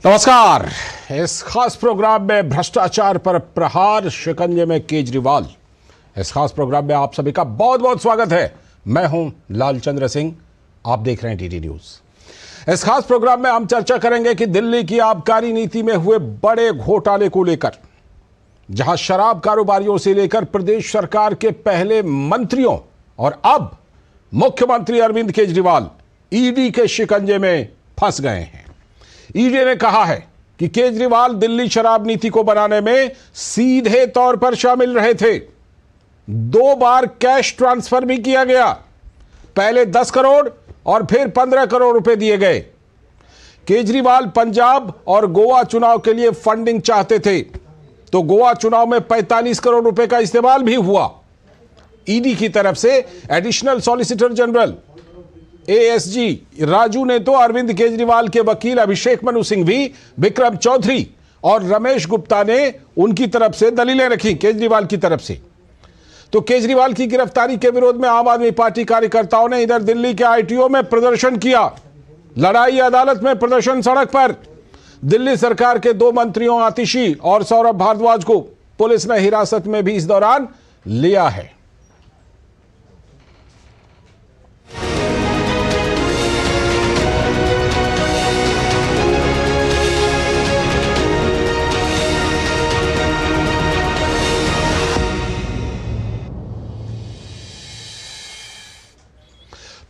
नमस्कार। इस खास प्रोग्राम में भ्रष्टाचार पर प्रहार, शिकंजे में केजरीवाल। इस खास प्रोग्राम में आप सभी का बहुत बहुत स्वागत है। मैं हूं लालचंद्र सिंह, आप देख रहे हैं टीटी न्यूज। इस खास प्रोग्राम में हम चर्चा करेंगे कि दिल्ली की आबकारी नीति में हुए बड़े घोटाले को लेकर, जहां शराब कारोबारियों से लेकर प्रदेश सरकार के पहले मंत्रियों और अब मुख्यमंत्री अरविंद केजरीवाल ईडी के शिकंजे में फंस गए हैं। ईडी ने कहा है कि केजरीवाल दिल्ली शराब नीति को बनाने में सीधे तौर पर शामिल रहे थे। 2 बार कैश ट्रांसफर भी किया गया, पहले 10 करोड़ और फिर 15 करोड़ रुपए दिए गए। केजरीवाल पंजाब और गोवा चुनाव के लिए फंडिंग चाहते थे, तो गोवा चुनाव में 45 करोड़ रुपए का इस्तेमाल भी हुआ। ईडी की तरफ से additional solicitor general ASG Raju ने तो अरविंद केजरीवाल के वकील अभिषेक मनु सिंघवी, विक्रम चौधरी और रमेश गुप्ता ने उनकी तरफ से दलीलें रखी केजरीवाल की तरफ से। तो केजरीवाल की गिरफ्तारी के विरोध में आम आदमी पार्टी कार्यकर्ताओं ने इधर दिल्ली के आईटीओ में प्रदर्शन किया, लड़ाई अदालत में प्रदर्शन सड़क पर। दिल्ली सरकार के 2 मंत्रियों आतिशी और सौरभ भारद्वाज को पुलिस ने हिरासत में भी इस दौरान लिया है।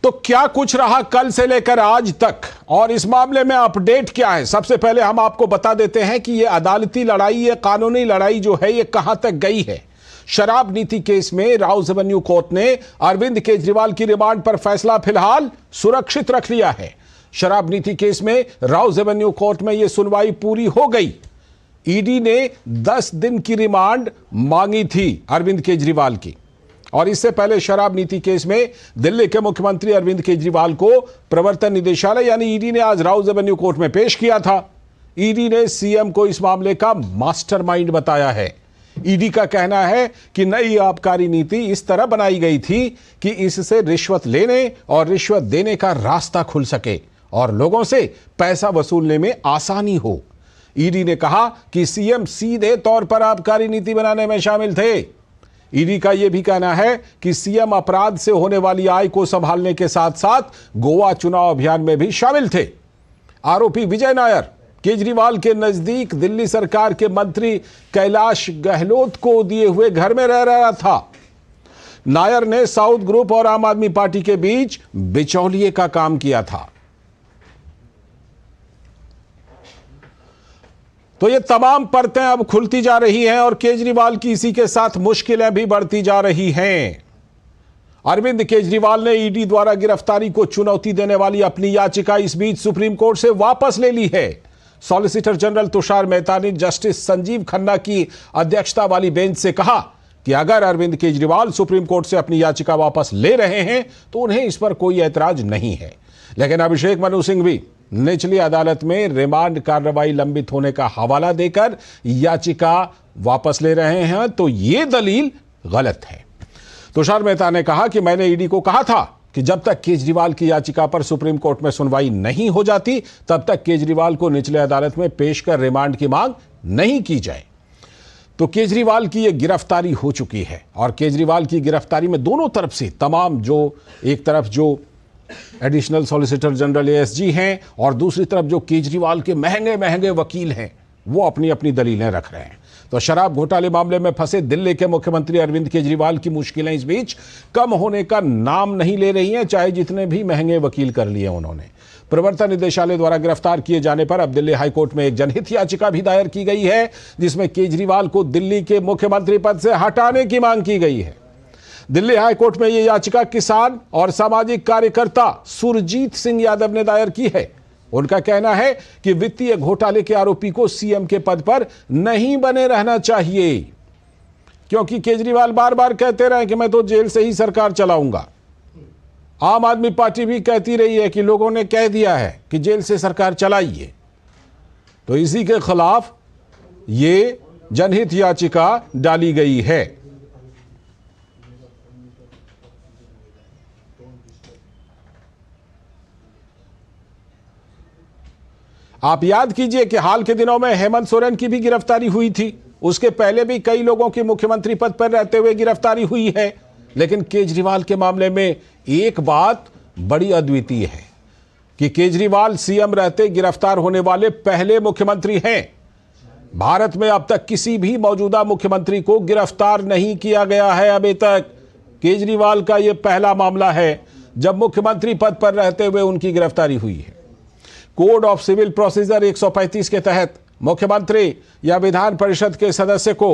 तो क्या कुछ रहा कल से लेकर आज तक, और इस मामले में अपडेट क्या है? सबसे पहले हम आपको बता देते हैं कि यह अदालती लड़ाई, यह कानूनी लड़ाई जो है, यह कहां तक गई है। शराब नीति केस में राउज एवेन्यू कोर्ट ने अरविंद केजरीवाल की रिमांड पर फैसला फिलहाल सुरक्षित रख लिया है। शराब नीति केस में राउज एवेन्यू कोर्ट में यह सुनवाई पूरी हो गई। ईडी ने 10 दिन की रिमांड मांगी थी अरविंद केजरीवाल की, और इससे पहले शराब नीति केस में दिल्ली के मुख्यमंत्री अरविंद केजरीवाल को प्रवर्तन निदेशालय यानी ईडी ने आज राउज एवेन्यू कोर्ट में पेश किया था। ईडी ने सीएम को इस मामले का मास्टरमाइंड बताया है। ईडी का कहना है कि नई आबकारी नीति इस तरह बनाई गई थी कि इससे रिश्वत लेने और रिश्वत देने का रास्ता खुल सके और लोगों से पैसा वसूलने में आसानी हो। ईडी ने कहा कि सीएम सीधे तौर पर आबकारी नीति बनाने में शामिल थे। ईडी का यह भी कहना है कि सीएम अपराध से होने वाली आय को संभालने के साथ साथ गोवा चुनाव अभियान में भी शामिल थे। आरोपी विजय नायर केजरीवाल के नजदीक दिल्ली सरकार के मंत्री कैलाश गहलोत को दिए हुए घर में रह रहा था। नायर ने साउथ ग्रुप और आम आदमी पार्टी के बीच बिचौलिए का काम किया था। तो ये तमाम परतें अब खुलती जा रही हैं और केजरीवाल की इसी के साथ मुश्किलें भी बढ़ती जा रही हैं। अरविंद केजरीवाल ने ईडी द्वारा गिरफ्तारी को चुनौती देने वाली अपनी याचिका इस बीच सुप्रीम कोर्ट से वापस ले ली है। सॉलिसिटर जनरल तुषार मेहता ने जस्टिस संजीव खन्ना की अध्यक्षता वाली बेंच से कहा कि अगर अरविंद केजरीवाल सुप्रीम कोर्ट से अपनी याचिका वापस ले रहे हैं तो उन्हें इस पर कोई ऐतराज नहीं है। लेकिन अभिषेक मनु सिंघवी निचली अदालत में रिमांड कार्रवाई लंबित होने का हवाला देकर याचिका वापस ले रहे हैं, तो यह दलील गलत है। तुषार मेहता ने कहा कि मैंने ईडी को कहा था कि जब तक केजरीवाल की याचिका पर सुप्रीम कोर्ट में सुनवाई नहीं हो जाती तब तक केजरीवाल को निचले अदालत में पेश कर रिमांड की मांग नहीं की जाए। तो केजरीवाल की यह गिरफ्तारी हो चुकी है और केजरीवाल की गिरफ्तारी में दोनों तरफ से तमाम, जो एक तरफ जो एडिशनल सॉलिसिटर जनरल एएसजी हैं और दूसरी तरफ जो केजरीवाल के महंगे महंगे वकील हैं, वो अपनी अपनी दलीलें रख रहे हैं। तो शराब घोटाले मामले में फंसे दिल्ली के मुख्यमंत्री अरविंद केजरीवाल की मुश्किलें इस बीच कम होने का नाम नहीं ले रही हैं, चाहे जितने भी महंगे वकील कर लिए उन्होंने। प्रवर्तन निदेशालय द्वारा गिरफ्तार किए जाने पर अब दिल्ली हाईकोर्ट में एक जनहित याचिका भी दायर की गई है, जिसमें केजरीवाल को दिल्ली के मुख्यमंत्री पद से हटाने की मांग की गई है। दिल्ली हाईकोर्ट में यह याचिका किसान और सामाजिक कार्यकर्ता सुरजीत सिंह यादव ने दायर की है। उनका कहना है कि वित्तीय घोटाले के आरोपी को सीएम के पद पर नहीं बने रहना चाहिए, क्योंकि केजरीवाल बार बार कहते रहे कि मैं तो जेल से ही सरकार चलाऊंगा। आम आदमी पार्टी भी कहती रही है कि लोगों ने कह दिया है कि जेल से सरकार चलाइए। तो इसी के खिलाफ ये जनहित याचिका डाली गई है। आप याद कीजिए कि हाल के दिनों में हेमंत सोरेन की भी गिरफ्तारी हुई थी, उसके पहले भी कई लोगों की मुख्यमंत्री पद पर रहते हुए गिरफ्तारी हुई है। लेकिन केजरीवाल के मामले में एक बात बड़ी अद्वितीय है कि केजरीवाल सीएम रहते गिरफ्तार होने वाले पहले मुख्यमंत्री हैं। भारत में अब तक किसी भी मौजूदा मुख्यमंत्री को गिरफ्तार नहीं किया गया है अभी तक। केजरीवाल का यह पहला मामला है जब मुख्यमंत्री पद पर रहते हुए उनकी गिरफ्तारी हुई है। कोड ऑफ सिविल प्रोसीजर 135 के तहत मुख्यमंत्री या विधान परिषद के सदस्य को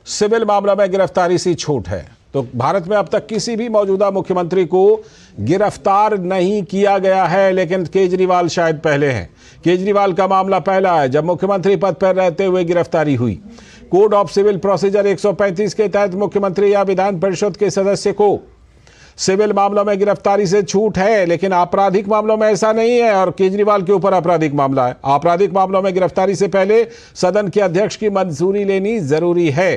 सिविल मामला में गिरफ्तारी से छूट है। तो भारत में अब तक किसी भी मौजूदा मुख्यमंत्री को गिरफ्तार नहीं किया गया है, लेकिन केजरीवाल शायद पहले हैं। केजरीवाल का मामला पहला है जब मुख्यमंत्री पद पर रहते हुए गिरफ्तारी हुई। कोड ऑफ सिविल प्रोसीजर 135 के तहत मुख्यमंत्री या विधान परिषद के सदस्य को सिविल मामलों में गिरफ्तारी से छूट है, लेकिन आपराधिक मामलों में ऐसा नहीं है। और केजरीवाल के ऊपर आपराधिक मामला है। आपराधिक मामलों में गिरफ्तारी से पहले सदन के अध्यक्ष की मंजूरी लेनी जरूरी है।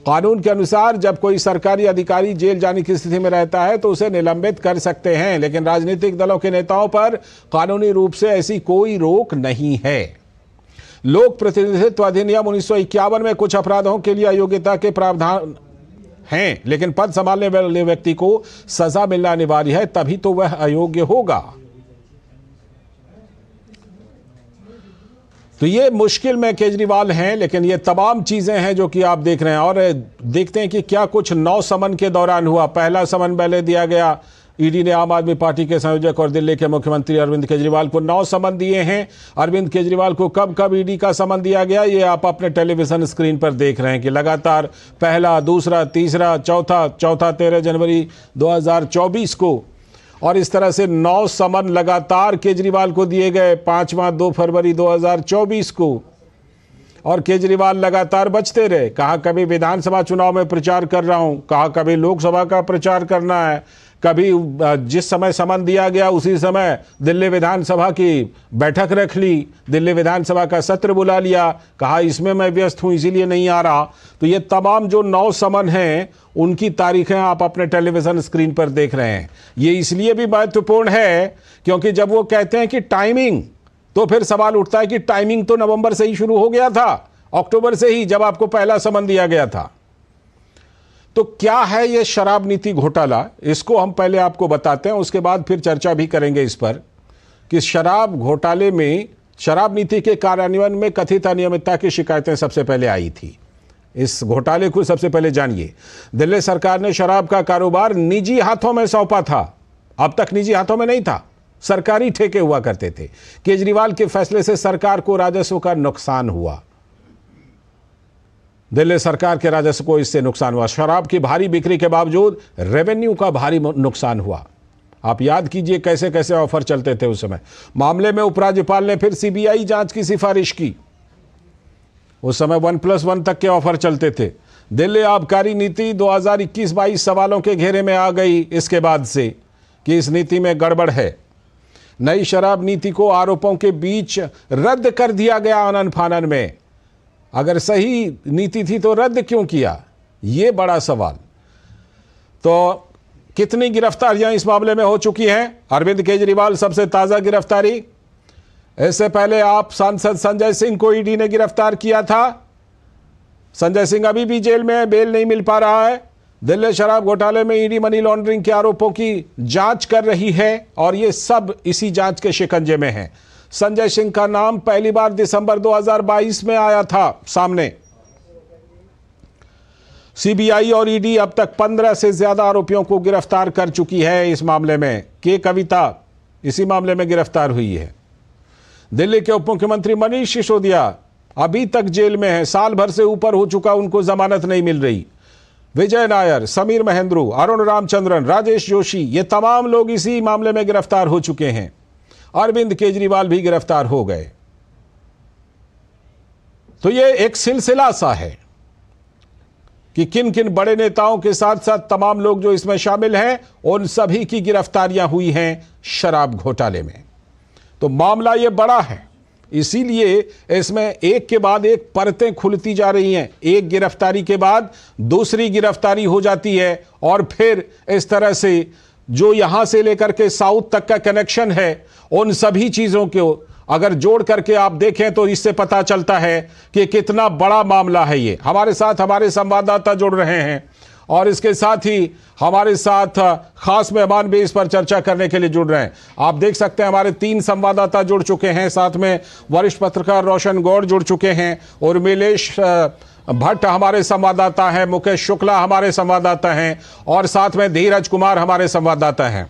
कानून के अनुसार जब कोई सरकारी अधिकारी जेल जाने की स्थिति में रहता है तो उसे निलंबित कर सकते हैं, लेकिन राजनीतिक दलों के नेताओं पर कानूनी रूप से ऐसी कोई रोक नहीं है। लोक प्रतिनिधित्व अधिनियम 1951 में कुछ अपराधों के लिए अयोग्यता के प्रावधान हैं, लेकिन पद संभालने वाले व्यक्ति को सजा मिलना अनिवार्य है, तभी तो वह अयोग्य होगा। तो ये मुश्किल में केजरीवाल हैं, लेकिन ये तमाम चीजें हैं जो कि आप देख रहे हैं। और देखते हैं कि क्या कुछ 9 समन के दौरान हुआ। पहला समन पहले दिया गया, ईडी ने आम आदमी पार्टी के संयोजक और दिल्ली के मुख्यमंत्री अरविंद केजरीवाल को 9 समन दिए हैं। अरविंद केजरीवाल को कब कब ईडी का समन दिया गया, ये आप अपने टेलीविजन स्क्रीन पर देख रहे हैं कि लगातार पहला, दूसरा, तीसरा, चौथा 13 जनवरी 2024 को, और इस तरह से 9 समन लगातार केजरीवाल को दिए गए। 5वां 2 फरवरी 2024 को, और केजरीवाल लगातार बचते रहे। कहा कभी विधानसभा चुनाव में प्रचार कर रहा हूं, कहा कभी लोकसभा का प्रचार करना है, कभी जिस समय समन दिया गया उसी समय दिल्ली विधानसभा की बैठक रख ली, दिल्ली विधानसभा का सत्र बुला लिया, कहा इसमें मैं व्यस्त हूं इसीलिए नहीं आ रहा। तो ये तमाम जो 9 समन हैं उनकी तारीखें आप अपने टेलीविजन स्क्रीन पर देख रहे हैं। ये इसलिए भी महत्वपूर्ण है क्योंकि जब वो कहते हैं कि टाइमिंग, तो फिर सवाल उठता है कि टाइमिंग तो नवंबर से ही शुरू हो गया था, अक्टूबर से ही, जब आपको पहला समन दिया गया था। तो क्या है ये शराब नीति घोटाला, इसको हम पहले आपको बताते हैं, उसके बाद फिर चर्चा भी करेंगे इस पर कि शराब घोटाले में, शराब नीति के कार्यान्वयन में कथित अनियमितता की शिकायतें सबसे पहले आई थी। इस घोटाले को सबसे पहले जानिए। दिल्ली सरकार ने शराब का कारोबार निजी हाथों में सौंपा था। अब तक निजी हाथों में नहीं था, सरकारी ठेके हुआ करते थे। केजरीवाल के फैसले से सरकार को राजस्व का नुकसान हुआ, दिल्ली सरकार के राजस्व को इससे नुकसान हुआ। शराब की भारी बिक्री के बावजूद रेवेन्यू का भारी नुकसान हुआ। आप याद कीजिए कैसे कैसे ऑफर चलते थे उस समय। मामले में उपराज्यपाल ने फिर सीबीआई जांच की सिफारिश की। उस समय 1+1 तक के ऑफर चलते थे। दिल्ली आबकारी नीति 2021-22 सवालों के घेरे में आ गई इसके बाद से कि इस नीति में गड़बड़ है। नई शराब नीति को आरोपों के बीच रद्द कर दिया गया आनन फानन में। अगर सही नीति थी तो रद्द क्यों किया, ये बड़ा सवाल। तो कितनी गिरफ्तारियां इस मामले में हो चुकी हैं? अरविंद केजरीवाल सबसे ताजा गिरफ्तारी। इससे पहले आप सांसद संजय सिंह को ईडी ने गिरफ्तार किया था। संजय सिंह अभी भी जेल में है, बेल नहीं मिल पा रहा है। दिल्ली शराब घोटाले में ईडी मनी लॉन्ड्रिंग के आरोपों की जांच कर रही है और ये सब इसी जांच के शिकंजे में है। संजय सिंह का नाम पहली बार दिसंबर 2022 में आया था सामने। सीबीआई और ईडी अब तक 15 से ज्यादा आरोपियों को गिरफ्तार कर चुकी है इस मामले में। के कविता इसी मामले में गिरफ्तार हुई है। दिल्ली के उप मुख्यमंत्री मनीष सिसोदिया अभी तक जेल में है, साल भर से ऊपर हो चुका, उनको जमानत नहीं मिल रही। विजय नायर, समीर महेंद्रू, अरुण रामचंद्रन, राजेश जोशी, ये तमाम लोग इसी मामले में गिरफ्तार हो चुके हैं। अरविंद केजरीवाल भी गिरफ्तार हो गए। तो ये एक सिलसिला सा है कि किन किन बड़े नेताओं के साथ साथ तमाम लोग जो इसमें शामिल हैं उन सभी की गिरफ्तारियां हुई हैं शराब घोटाले में। तो मामला ये बड़ा है, इसीलिए इसमें एक के बाद एक परतें खुलती जा रही हैं। एक गिरफ्तारी के बाद दूसरी गिरफ्तारी हो जाती है और फिर इस तरह से जो यहां से लेकर के साउथ तक का कनेक्शन है उन सभी चीजों को अगर जोड़ करके आप देखें तो इससे पता चलता है कि कितना बड़ा मामला है ये। हमारे साथ हमारे संवाददाता जुड़ रहे हैं और इसके साथ ही हमारे साथ खास मेहमान भी इस पर चर्चा करने के लिए जुड़ रहे हैं। आप देख सकते हैं हमारे 3 संवाददाता जुड़ चुके हैं, साथ में वरिष्ठ पत्रकार रोशन गौड़ जुड़ चुके हैं, उर्मिलेश भट्ट हमारे संवाददाता हैं, मुकेश शुक्ला हमारे संवाददाता हैं और साथ में धीरज कुमार हमारे संवाददाता हैं।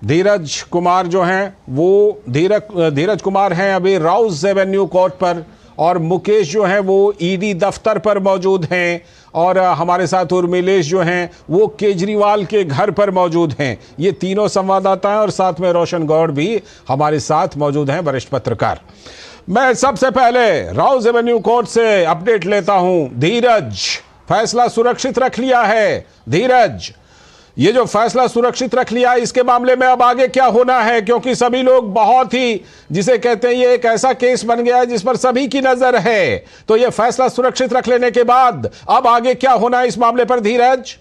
धीरज कुमार जो हैं वो धीरज कुमार हैं अभी राउज एवेन्यू कोर्ट पर, और मुकेश जो हैं वो ईडी दफ्तर पर मौजूद हैं, और हमारे साथ उर्मिलेश जो हैं वो केजरीवाल के घर पर मौजूद हैं। ये तीनों संवाददाता हैं और साथ में रोशन गौड़ भी हमारे साथ मौजूद हैं, वरिष्ठ पत्रकार। मैं सबसे पहले राउज एवेन्यू कोर्ट से अपडेट लेता हूं। धीरज, फैसला सुरक्षित रख लिया है? धीरज, ये जो फैसला सुरक्षित रख लिया है, इसके मामले में अब आगे क्या होना है? क्योंकि सभी लोग बहुत ही, जिसे कहते हैं, ये एक ऐसा केस बन गया है जिस पर सभी की नजर है। तो ये फैसला सुरक्षित रख लेने के बाद अब आगे क्या होना है इस मामले पर? धीरज,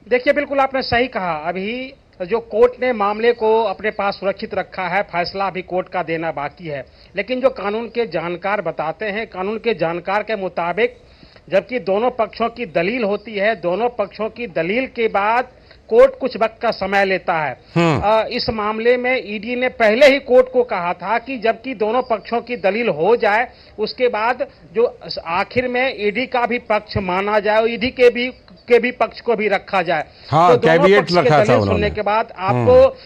देखिए, बिल्कुल आपने सही कहा। अभी जो कोर्ट ने मामले को अपने पास सुरक्षित रखा है, फैसला अभी कोर्ट का देना बाकी है। लेकिन जो कानून के जानकार बताते हैं, कानून के जानकार के मुताबिक जबकि दोनों पक्षों की दलील होती है, दोनों पक्षों की दलील के बाद कोर्ट कुछ वक्त का समय लेता है। इस मामले में ईडी ने पहले ही कोर्ट को कहा था कि जबकि दोनों पक्षों की दलील हो जाए, उसके बाद जो आखिर में ईडी का भी पक्ष माना जाए और ईडी के भी पक्ष को भी रखा जाए। हाँ, तो दोनों पक्ष की दलील सुनने के बाद आपको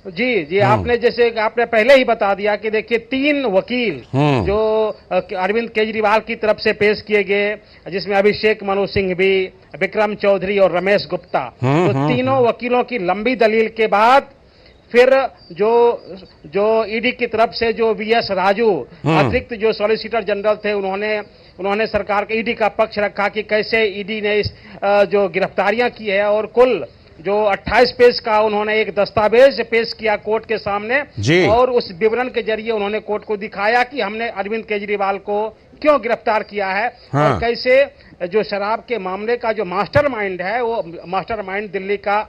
जी आपने जैसे आपने पहले ही बता दिया कि देखिए 3 वकील जो अरविंद केजरीवाल की तरफ से पेश किए गए, जिसमें अभिषेक मनु सिंह भी, विक्रम चौधरी और रमेश गुप्ता, तो तीनों वकीलों की लंबी दलील के बाद फिर जो ईडी की तरफ से जो वीएस राजू अतिरिक्त जो सॉलिसिटर जनरल थे, उन्होंने सरकार के ईडी का पक्ष रखा कि कैसे ईडी ने इस जो गिरफ्तारियां की है, और कुल जो 28 पेज का उन्होंने एक दस्तावेज पेश किया कोर्ट के सामने, और उस विवरण के जरिए उन्होंने कोर्ट को दिखाया कि हमने अरविंद केजरीवाल को क्यों गिरफ्तार किया है। हाँ। और कैसे जो शराब के मामले का जो मास्टरमाइंड है, वो मास्टरमाइंड दिल्ली का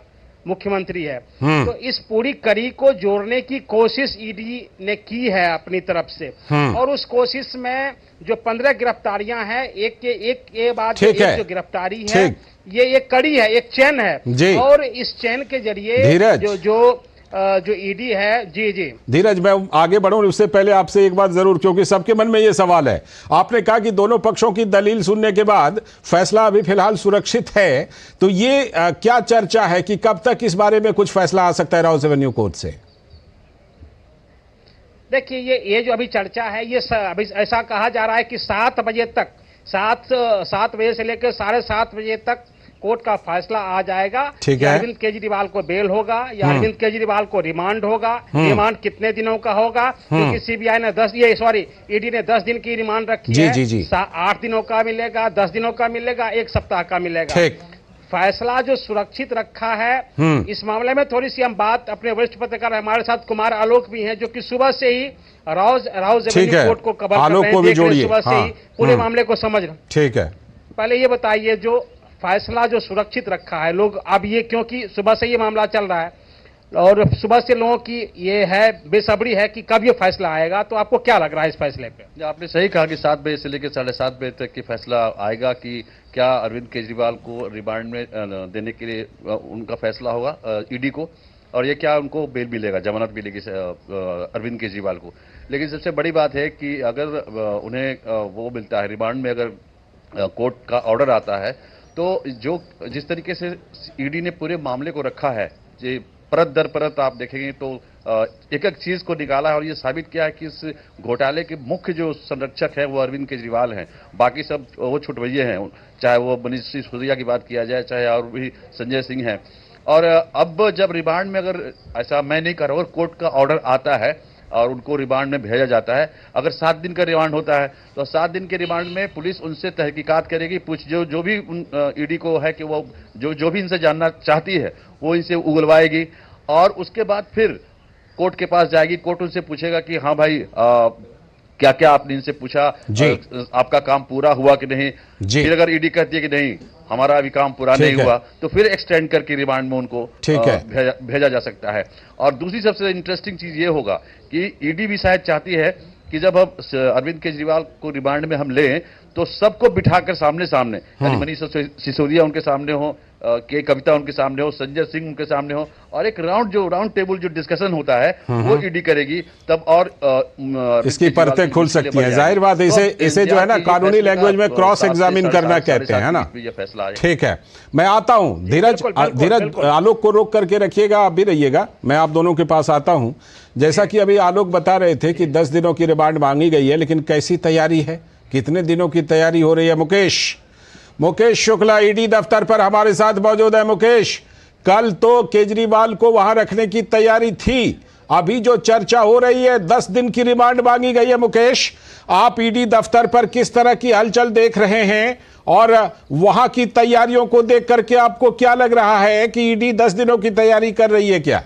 मुख्यमंत्री है। तो इस पूरी कड़ी को जोड़ने की कोशिश ईडी ने की है अपनी तरफ से, और उस कोशिश में जो 15 गिरफ्तारियां हैं, एक के बाद एक जो गिरफ्तारी है, ये एक कड़ी है, एक चेन है, और इस चेन के जरिए जो ईडी है। जी धीरज, मैं आगे बढ़ूं उससे पहले आपसे एक बात जरूर, क्योंकि सबके मन में ये सवाल है। आपने कहा कि दोनों पक्षों की दलील सुनने के बाद फैसला अभी फिलहाल सुरक्षित है, तो ये क्या चर्चा है कि कब तक इस बारे में कुछ फैसला आ सकता है राउज एवेन्यू कोर्ट से? देखिए, ये जो अभी चर्चा है, ये अभी ऐसा कहा जा रहा है कि 7 बजे तक, 7 बजे से लेकर 7:30 बजे तक कोर्ट का फैसला आ जाएगा। अरविंद केजरीवाल को बेल होगा या अरविंद केजरीवाल को रिमांड होगा। रिमांड कितने दिनों का होगा? क्योंकि सीबीआई ने ईडी ने 10 दिन की रिमांड रखी है। 8 दिनों का मिलेगा, 10 दिनों का मिलेगा, 1 सप्ताह का मिलेगा। फैसला जो सुरक्षित रखा है, इस मामले में थोड़ी सी हम बात, अपने वरिष्ठ पत्रकार हमारे साथ कुमार आलोक भी हैं, जो कि सुबह से ही राउज एवेन्यू कोर्ट को कवर कर रहे हैं, सुबह से ही पूरे मामले को समझ रहे। ठीक है, पहले ये बताइए, जो फैसला जो सुरक्षित रखा है लोग, अब ये क्योंकि सुबह से ये मामला चल रहा है और सुबह से लोगों की ये है बेसब्री है कि कब ये फैसला आएगा, तो आपको क्या लग रहा है इस फैसले पे? आपने सही कहा कि 7 बजे से लेकर 7:30 बजे तक की फैसला आएगा कि क्या अरविंद केजरीवाल को रिमांड में देने के लिए उनका फैसला होगा ईडी को, और ये क्या उनको बेल मिलेगा, जमानत मिलेगी अरविंद केजरीवाल को। लेकिन सबसे बड़ी बात है कि अगर उन्हें वो मिलता है, रिमांड में अगर कोर्ट का ऑर्डर आता है, तो जिस तरीके से ईडी ने पूरे मामले को रखा है, ये परत दर परत आप देखेंगे तो एक एक चीज को निकाला है और ये साबित किया है कि इस घोटाले के मुख्य जो संरक्षक है वो अरविंद केजरीवाल हैं, बाकी सब वो छुटवैये हैं, चाहे वो मनीष सिसोदिया की बात किया जाए, चाहे और भी संजय सिंह हैं। और अब जब रिमांड में, अगर ऐसा मैं नहीं कर रहा हूँ, अगर कोर्ट का ऑर्डर आता है और उनको रिमांड में भेजा जाता है, अगर 7 दिन का रिमांड होता है, तो 7 दिन के रिमांड में पुलिस उनसे तहकीकात करेगी, जो भी ईडी को है कि वो जो भी इनसे जानना चाहती है वो इनसे उगलवाएगी, और उसके बाद फिर कोर्ट के पास जाएगी। कोर्ट उनसे पूछेगा कि हाँ भाई, क्या आपने इनसे पूछा, आपका काम पूरा हुआ कि नहीं। फिर अगर ईडी कहती है कि नहीं, हमारा अभी काम पूरा नहीं हुआ तो फिर एक्सटेंड करके रिमांड में उनको भेजा जा सकता है। और दूसरी सबसे इंटरेस्टिंग चीज ये होगा कि ईडी भी शायद चाहती है कि जब हम अरविंद केजरीवाल को रिमांड में हम लें तो सबको बिठाकर सामने सामने, यानी मनीष सिसोदिया उनके सामने हो, के कविता उनके सामने हो, संजय सिंह उनके सामने हो, और एक राउंड टेबल जो डिस्कशन होता है वो ईडी करेगी, तब और इसकी परतें खुल सकती हैं। जाहिर बात है, इसे जो है ना कानूनी लैंग्वेज में क्रॉस एग्जामिन करना कहते हैं ना। ठीक है, मैं आता हूं धीरज आलोक को रोक करके रखिएगा, आप भी रहिएगा, मैं आप दोनों के पास आता हूं। जैसा कि अभी आलोक बता रहे थे कि 10 दिनों की रिमांड मांगी गई है, लेकिन कैसी तैयारी है, कितने दिनों की तैयारी हो रही है? मुकेश शुक्ला ईडी दफ्तर पर हमारे साथ मौजूद है। मुकेश, कल तो केजरीवाल को वहां रखने की तैयारी थी, अभी जो चर्चा हो रही है 10 दिन की रिमांड मांगी गई है। मुकेश, आप ईडी दफ्तर पर किस तरह की हलचल देख रहे हैं और वहां की तैयारियों को देख करके आपको क्या लग रहा है कि ईडी 10 दिनों की तैयारी कर रही है क्या?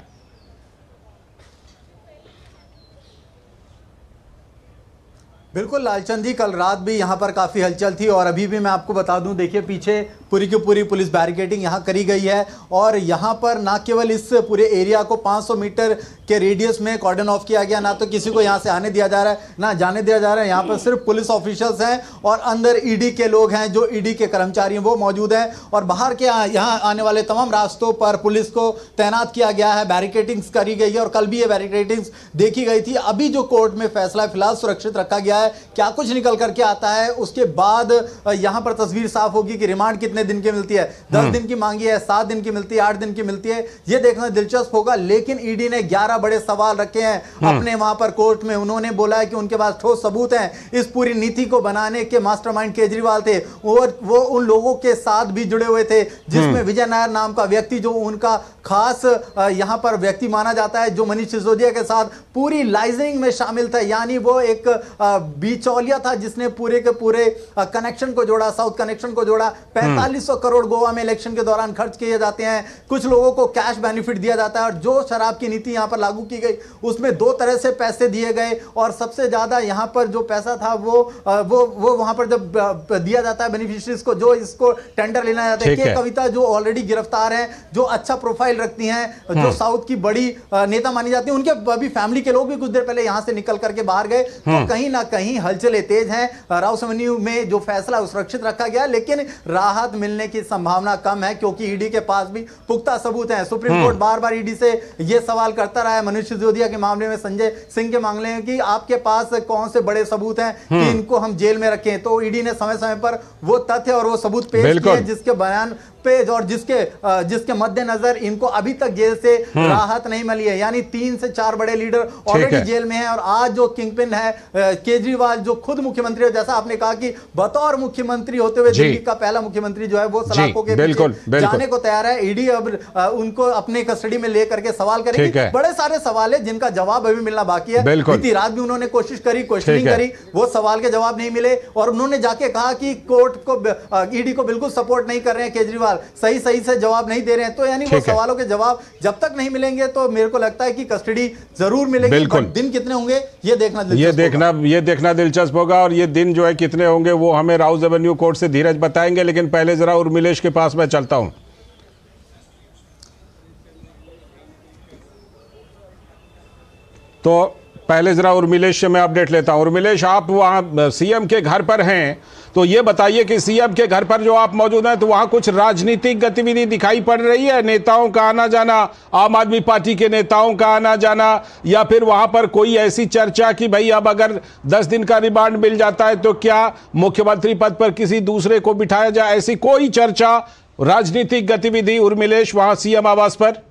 बिल्कुल लालचंद जी, कल रात भी यहाँ पर काफ़ी हलचल थी और अभी भी मैं आपको बता दूं, देखिए पीछे पूरी की पूरी पुलिस बैरिकेडिंग यहाँ करी गई है और यहाँ पर ना केवल इस पूरे एरिया को 500 मीटर के रेडियस में कॉर्डन ऑफ किया गया, ना तो किसी को यहाँ से आने दिया जा रहा है ना जाने दिया जा रहा है। यहाँ पर सिर्फ पुलिस ऑफिशियल्स हैं और अंदर ईडी के लोग हैं, जो ईडी के कर्मचारी हैं वो मौजूद हैं, और बाहर के यहाँ आने वाले तमाम रास्तों पर पुलिस को तैनात किया गया है, बैरिकेडिंग्स करी गई है और कल भी ये बैरिकेडिंग्स देखी गई थी। अभी जो कोर्ट में फैसला फिलहाल सुरक्षित रखा गया है, क्या कुछ निकल करके आता है उसके बाद यहां पर तस्वीर साफ होगी कि रिमांड कितने दिन की मिलती है। 10 दिन की मांगी है, 7 दिन की मिलती है, 8 दिन की मिलती है, यह देखना दिलचस्प होगा। लेकिन ईडी ने 11 बड़े सवाल रखे हैं अपने वहां पर कोर्ट में। उन्होंने बोला है कि उनके पास ठोस सबूत हैं, इस पूरी नीति को बनाने के मास्टरमाइंड केजरीवाल थे और वो उन लोगों के साथ भी जुड़े हुए थे, जिसमें विजय नायर नाम का व्यक्ति, जो उनका खास यहां पर व्यक्ति माना जाता है, जो मनीष सिसोदिया के साथ पूरी लाइजनिंग में शामिल था, यानी वो एक बिचौलिया था जिसने पूरे के पूरे कनेक्शन को जोड़ा, साउथ कनेक्शन को जोड़ा। 4500 करोड़ गोवा में इलेक्शन के दौरान खर्च किए जाते हैं, कुछ लोगों को कैश बेनिफिट दिया जाता है, और जो शराब की नीति यहां पर लागू की गई उसमें 2 तरह से पैसे दिए गए, और सबसे ज्यादा यहां पर जो पैसा था वो वहां पर जब दिया जाता है बेनिफिशियरीज को, जो इसको टेंडर लेना जाता है। के कविता जो ऑलरेडी गिरफ्तार हैं, जो अच्छा प्रोफाइल रखती हैं, जो साउथ की बड़ी नेता मानी जाती है, उनके अभी फैमिली के लोग भी कुछ देर पहले यहां से निकल करके बाहर गए। तो कहीं ना कहीं हलचलें तेज हैं। राउस एवेन्यू में जो फैसला सुरक्षित रखा गया, लेकिन राहत मिलने की संभावना कम है क्योंकि ईडी के पास भी पुख्ता सबूत हैं। सुप्रीम कोर्ट बार बार ईडी से यह सवाल करता रहा है, मनीष सिसोदिया के मामले में, संजय सिंह के मामले में, कि आपके पास कौन से बड़े सबूत हैं कि इनको हम जेल में रखें। तो ईडी ने समय समय पर वो तथ्य और वो सबूत पेश किए जिसके बयान पेज और जिसके मद्देनजर इनको अभी तक जेल से राहत नहीं मिली है। यानी 3 से 4 बड़े लीडर ऑलरेडी जेल में हैं, और आज जो किंगपिन है केजरीवाल, जो खुद मुख्यमंत्री है, जैसा आपने कहा कि बतौर मुख्यमंत्री होते हुए दिल्ली का पहला मुख्यमंत्री जो है वो सलाखों के पीछे जाने को तैयार है। ईडी अब उनको अपने कस्टडी में लेकर के सवाल करेगी। बड़े सारे सवाल है जिनका जवाब अभी मिलना बाकी है। बीती रात भी उन्होंने कोशिश करी, क्वेश्चनिंग करी, वो सवाल के जवाब नहीं मिले, और उन्होंने जाके कहा कि कोर्ट को, ईडी को बिल्कुल सपोर्ट नहीं कर रहे हैं केजरीवाल, सही से जवाब नहीं दे रहे हैं। तो यानी वो सवालों के जवाब जब तक नहीं मिलेंगे तो मेरे को लगता है कि कस्टडी जरूर मिलेगी। दिन कितने होंगे ये देखना दिलचस्प होगा, और ये दिन जो है कितने होंगे वो हमें राउस एवेन्यू कोर्ट से धीरज बताएंगे। लेकिन पहले जरा उर्मिलेश के पास मैं चलता हूं। तो पहले जरा उर्मिलेश से मैं अपडेट लेता हूं। उर्मिलेश, आप वहां सीएम के घर पर हैं, तो ये बताइए कि सीएम के घर पर जो आप मौजूद हैं, तो वहां कुछ राजनीतिक गतिविधि दिखाई पड़ रही है? नेताओं का आना जाना, आम आदमी पार्टी के नेताओं का आना जाना, या फिर वहां पर कोई ऐसी चर्चा कि भाई अब अगर 10 दिन का रिमांड मिल जाता है तो क्या मुख्यमंत्री पद पर किसी दूसरे को बिठाया जाए, ऐसी कोई चर्चा, राजनीतिक गतिविधि उर्मिलेश वहां सीएम आवास पर?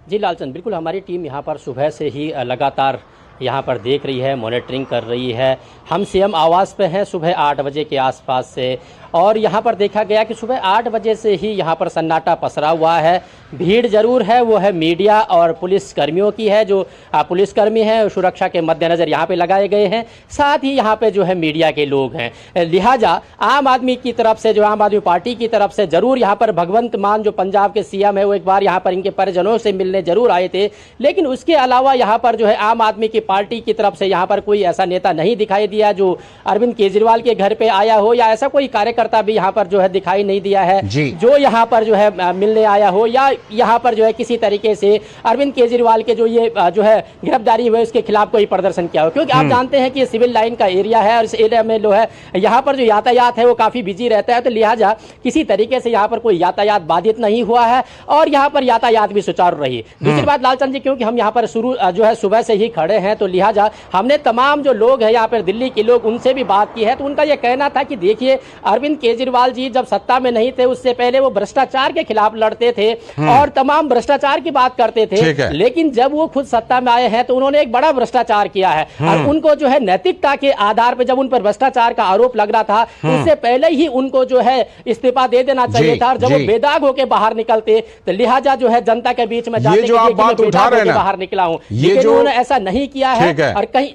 जी लालचंद, बिल्कुल हमारी टीम यहाँ पर सुबह से ही लगातार यहाँ पर देख रही है, मॉनिटरिंग कर रही है। हम सीएम आवास पे हैं सुबह 8 बजे के आसपास से, और यहाँ पर देखा गया कि सुबह 8 बजे से ही यहाँ पर सन्नाटा पसरा हुआ है। भीड़ जरूर है, वो है मीडिया और पुलिस कर्मियों की है, जो पुलिसकर्मी हैं सुरक्षा के मद्देनज़र यहाँ पे लगाए गए हैं, साथ ही यहाँ पे जो है मीडिया के लोग हैं। लिहाजा आम आदमी की तरफ से, जो आम आदमी पार्टी की तरफ से जरूर यहाँ पर भगवंत मान जो पंजाब के सीएम है, वो एक बार यहाँ पर इनके परिजनों से मिलने जरूर आए थे। लेकिन उसके अलावा यहाँ पर जो है आम आदमी की पार्टी की तरफ से यहाँ पर कोई ऐसा नेता नहीं दिखाई दिया जो अरविंद केजरीवाल के घर पे आया हो, या ऐसा कोई कार्यकर्ता भी यहाँ पर जो है दिखाई नहीं दिया है जो यहाँ पर जो है मिलने आया हो, या यहाँ पर जो है किसी तरीके से अरविंद केजरीवाल के जो ये जो है गिरफ्तारी हुई उसके खिलाफ कोई प्रदर्शन किया हो। क्योंकि आप जानते हैं कि ये सिविल लाइन का एरिया है और इस एरिया में जो है यहाँ पर जो यातायात है वो काफी बिजी रहता है, तो लिहाजा किसी तरीके से यहाँ पर कोई यातायात बाधित नहीं हुआ है और यहाँ पर यातायात भी सुचारू रही। दूसरी बात लालचंद जी, क्योंकि हम यहाँ पर शुरू जो है सुबह से ही खड़े हैं, तो लिहाजा हमने तमाम जो लोग हैं यहाँ पर दिल्ली के लोग उनसे भी बात की है, तो उनका यह कहना था कि देखिए अरविंद केजरीवाल जी जब सत्ता में नहीं थे उससे पहले वो भ्रष्टाचार के खिलाफ लड़ते थे और तमाम भ्रष्टाचार की बात करते थे, लेकिन जब वो खुद सत्ता में आए हैं तो उन्होंने एक बड़ा भ्रष्टाचार किया है और उनको जो है नैतिकता के आधार पर जब उन पर भ्रष्टाचार का आरोप लग रहा था उससे पहले ही उनको जो है इस्तीफा दे देना चाहिए था, और जब वो बेदाग होकर बाहर निकलते तो लिहाजा जो है जनता के बीच में जाने के लिए बाहर निकला हूं, लेकिन उन्होंने ऐसा नहीं किया है। और कहीं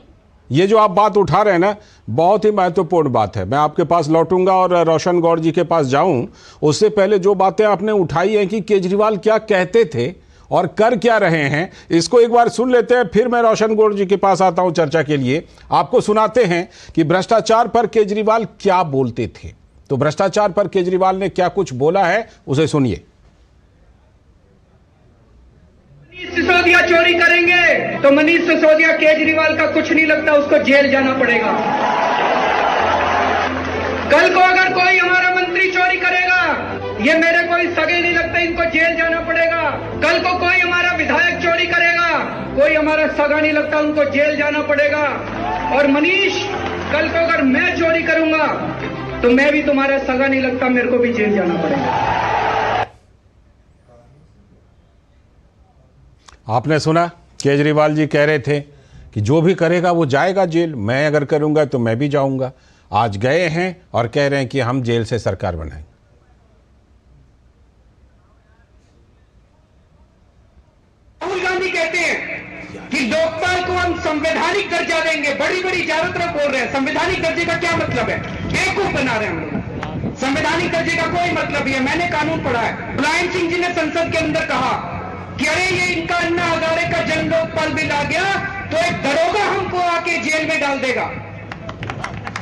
ये जो आप बात उठा रहे हैं ना, बहुत ही महत्वपूर्ण बात है। मैं आपके पास लौटूंगा और रोशन गौर जी के पास जाऊं, उससे पहले जो बातें आपने उठाई हैं कि केजरीवाल क्या कहते थे और कर क्या रहे हैं, इसको एक बार सुन लेते हैं, फिर मैं रोशन गौर जी के पास आता हूं चर्चा के लिए। आपको सुनाते हैं कि भ्रष्टाचार पर केजरीवाल क्या बोलते थे। तो भ्रष्टाचार पर केजरीवाल ने क्या कुछ बोला है, उसे सुनिए। सिसोदिया चोरी करेंगे तो मनीष सिसोदिया केजरीवाल का कुछ नहीं लगता, उसको जेल जाना पड़ेगा। कल को अगर कोई हमारा मंत्री चोरी करेगा, ये मेरे कोई सगे नहीं लगते, इनको जेल जाना पड़ेगा। कल को कोई हमारा विधायक चोरी करेगा, कोई हमारा सगा नहीं लगता, उनको जेल जाना पड़ेगा। और मनीष, कल को अगर मैं चोरी करूंगा तो मैं भी तुम्हारा सगा नहीं लगता, मेरे को भी जेल जाना पड़ेगा। आपने सुना, केजरीवाल जी कह रहे थे कि जो भी करेगा वो जाएगा जेल, मैं अगर करूंगा तो मैं भी जाऊंगा। आज गए हैं और कह रहे हैं कि हम जेल से सरकार बनाएंगे। राहुल गांधी कहते हैं कि लोकपाल को हम संवैधानिक दर्जा देंगे, बड़ी बड़ी चारों तरफ बोल रहे हैं। संवैधानिक दर्जे का क्या मतलब है? बेवकूफ बना रहे हैं हम लोग। संवैधानिक दर्जे का कोई मतलब नहीं है। मैंने कानून पढ़ा है। मुलायम सिंह जी ने संसद के अंदर कहा कि अरे ये इनका अन्ना हजारे का जन लोकपाल बिल आ गया तो एक दरोगा हमको आके जेल में डाल देगा।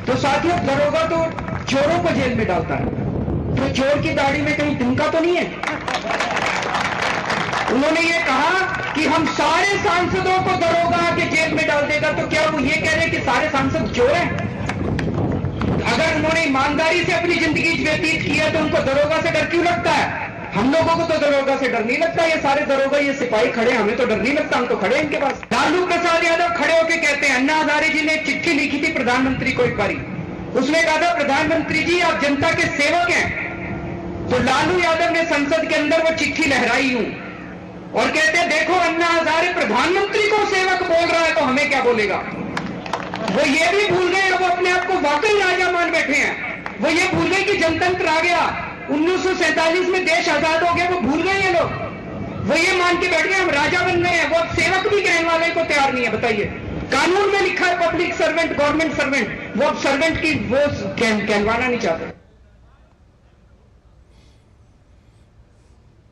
तो साथियों, दरोगा तो चोरों को जेल में डालता है, तो चोर की दाढ़ी में कहीं तिनका तो नहीं है? उन्होंने ये कहा कि हम सारे सांसदों को दरोगा आके जेल में डाल देगा, तो क्या वो ये कह रहे हैं कि सारे सांसद चोर हैं? अगर उन्होंने ईमानदारी से अपनी जिंदगी व्यतीत की है तो उनको दरोगा से डर क्यों लगता है? हम लोगों को तो दरोगा से डर नहीं लगता। ये सारे दरोगा, ये सिपाही खड़े, हमें तो डर नहीं लगता, हम तो खड़े हैं इनके पास। लालू प्रसाद यादव खड़े होकर कहते हैं, अन्ना हजारे जी ने चिट्ठी लिखी थी प्रधानमंत्री को एक बारी, उसने कहा था प्रधानमंत्री जी आप जनता के सेवक हैं। तो लालू यादव ने संसद के अंदर वो चिट्ठी लहराई यूं और कहते देखो अन्ना हजारे प्रधानमंत्री को सेवक बोल रहा है तो हमें क्या बोलेगा। वो ये भी भूल गए, वो अपने आप को वाकई राजा मान बैठे हैं। वो ये भूल गए कि जनतंत्र आ गया, 1947 में देश आजाद हो गया, वो भूल गए ये लोग। वो ये मान के बैठ गए हम राजा बन गए हैं। वो सेवक भी कहने वाले को तैयार नहीं है। बताइए, कानून में लिखा है पब्लिक सर्वेंट, गवर्नमेंट सर्वेंट, वो अब सर्वेंट की वो कहलवाना नहीं चाहते।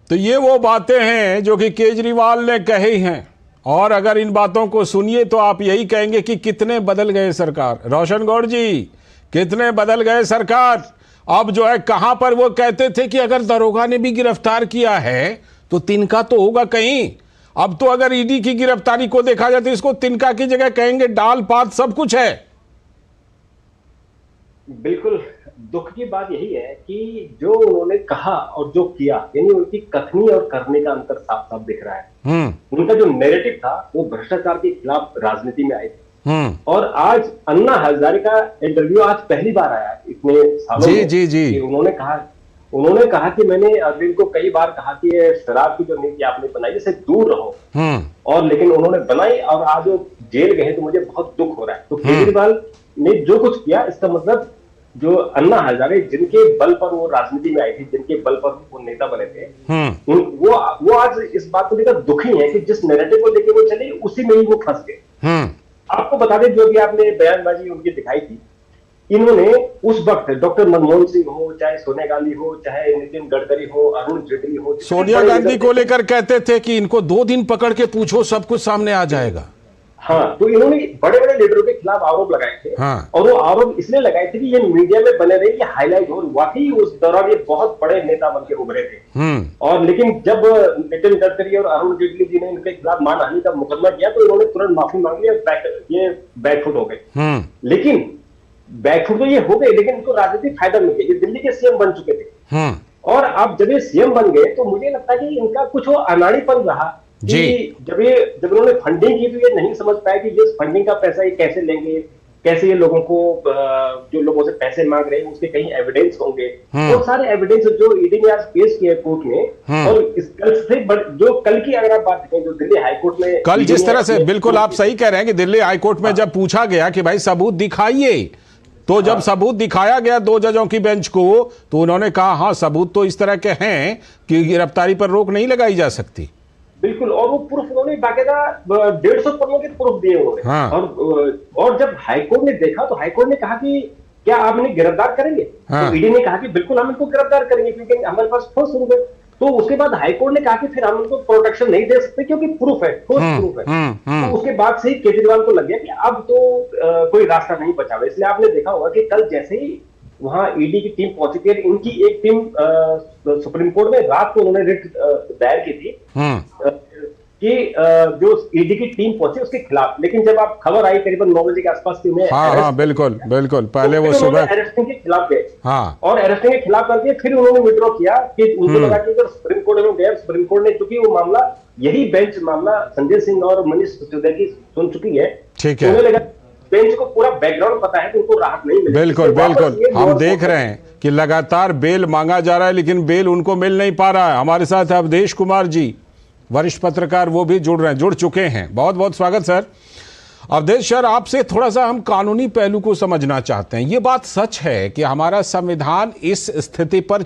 तो ये वो बातें हैं जो कि केजरीवाल ने कही हैं, और अगर इन बातों को सुनिए तो आप यही कहेंगे कि कितने बदल गए सरकार। रोशन गौर जी, कितने बदल गए सरकार। अब जो है, कहां पर वो कहते थे कि अगर दरोगा ने भी गिरफ्तार किया है तो तिनका तो होगा कहीं। अब तो अगर ईडी की गिरफ्तारी को देखा जाए तो इसको तिनका की जगह कहेंगे डाल पात सब कुछ है। बिल्कुल दुख की बात यही है कि जो उन्होंने कहा और जो किया, यानी उनकी कथनी और करने का अंतर साफ साफ दिख रहा है। उनका जो नैरेटिव था वो भ्रष्टाचार के खिलाफ राजनीति में आए थे, और आज अन्ना हजारे का इंटरव्यू आज पहली बार आया इतने सालों में। जी। उन्होंने कहा कि मैंने अरविंद को कई बार कहा कि ये शराब की जो नीति आपने बनाई इससे दूर रहो, और लेकिन उन्होंने बनाई और आज वो जेल गए तो मुझे बहुत दुख हो रहा है। तो केजरीवाल ने जो कुछ किया, इसका मतलब जो अन्ना हजारे जिनके बल पर वो राजनीति में आए थे, जिनके बल पर वो नेता बने थे, वो आज इस बात को लेकर दुखी है कि जिस नैरेटिव को लेकर वो चले उसी में ही वो फंस गए। आपको बता दें, जो भी आपने बयानबाजी उनकी दिखाई थी, इन्होंने उस वक्त डॉक्टर मनमोहन सिंह हो, चाहे सोनिया गांधी हो, चाहे नितिन गडकरी हो, अरुण जेटली हो, सोनिया गांधी को लेकर कहते थे कि इनको 2 दिन पकड़ के पूछो सब कुछ सामने आ जाएगा। हाँ, तो इन्होंने बड़े बड़े लीडरों के खिलाफ आरोप लगाए थे। हाँ। और वो आरोप इसलिए लगाए थे कि ये मीडिया में बने रहे, ये हाईलाइट हो, वाकई उस दौरान ये बहुत बड़े नेता बन के उभरे थे। और लेकिन जब नितिन गडकरी और अरुण जेटली जी ने इनके खिलाफ मानहानि का मुकदमा किया तो इन्होंने तुरंत माफी मांग ली और ये बैकफुट हो गए। लेकिन बैकफुट तो ये हो गए, लेकिन इनको राजनीतिक फायदा मिल गया। ये दिल्ली के सीएम बन चुके थे और अब जब ये सीएम बन गए तो मुझे लगता है कि इनका कुछ वो अनाड़ीपन रहा कि जब उन्होंने फंडिंग की तो ये नहीं समझ पाया कि ये फंडिंग का पैसा ये कैसे लेंगे, कैसे ये लोगों को, जो लोगों से पैसे मांग रहे हैं उसके कहीं एविडेंस होंगे। वो सारे एविडेंस जो ईडी ने आज पेश किए कोर्ट में। और इस कल से जो कल की अगर आप बात करें जो दिल्ली हाईकोर्ट में कल जिस तरह से, बिल्कुल आप सही कह रहे हैं कि दिल्ली हाईकोर्ट में जब पूछा गया कि भाई सबूत दिखाइए, तो जब सबूत दिखाया गया 2 जजों की बेंच को, तो उन्होंने कहा हाँ सबूत तो इस तरह के हैं कि गिरफ्तारी पर रोक नहीं लगाई जा सकती। बिल्कुल, और वो प्रूफ उन्होंने बाकायदा 150 पन्नों के प्रूफ दिए उन्होंने। हाँ। और जब हाईकोर्ट ने देखा तो हाईकोर्ट ने कहा कि क्या आप इन्हें गिरफ्तार करेंगे? हाँ। तो ईडी ने कहा कि बिल्कुल हम इनको गिरफ्तार करेंगे क्योंकि हमारे पास ठोस प्रूफ है। तो उसके बाद हाईकोर्ट ने कहा कि फिर हम उनको प्रोटेक्शन नहीं दे सकते क्योंकि प्रूफ है, ठोस प्रूफ है। तो उसके बाद से ही केजरीवाल को लग गया कि अब तो कोई रास्ता नहीं बचा हुआ। इसलिए आपने देखा होगा कि कल जैसे ही वहां ईडी की टीम पहुंची थी, इनकी एक टीम सुप्रीम कोर्ट में रात को उन्होंने रिट दायर की थी कि जो ईडी की टीम पहुंची उसके खिलाफ। लेकिन जब आप खबर आई करीबन 9 बजे के आसपास की उन्हें बिल्कुल पहले वो सुबह अरेस्टिंग के खिलाफ गए। हाँ। और अरेस्टिंग के खिलाफ करके फिर उन्होंने विड्रॉ किया कि उनको लगा कि अगर सुप्रीम कोर्ट में गए, सुप्रीम कोर्ट ने चूंकि वो मामला, यही बेंच मामला संजय सिंह और मनीष सिसोदिया की सुन चुकी है, ठीक है, उन्हें लगा बेंच को पूरा बैकग्राउंड पता है कि उनको राहत नहीं मिलेगी। बिल्कुल हम देख रहे हैं कि लगातार बेल मांगा जा रहा है लेकिन बेल उनको मिल नहीं पा रहा है। हमारे साथ अवधेश कुमार जी, वरिष्ठ पत्रकार, वो भी जुड़ चुके हैं। बहुत बहुत स्वागत सर। अवधेश सर, आपसे थोड़ा सा हम कानूनी पहलू को समझना चाहते हैं। ये बात सच है कि हमारा संविधान इस स्थिति पर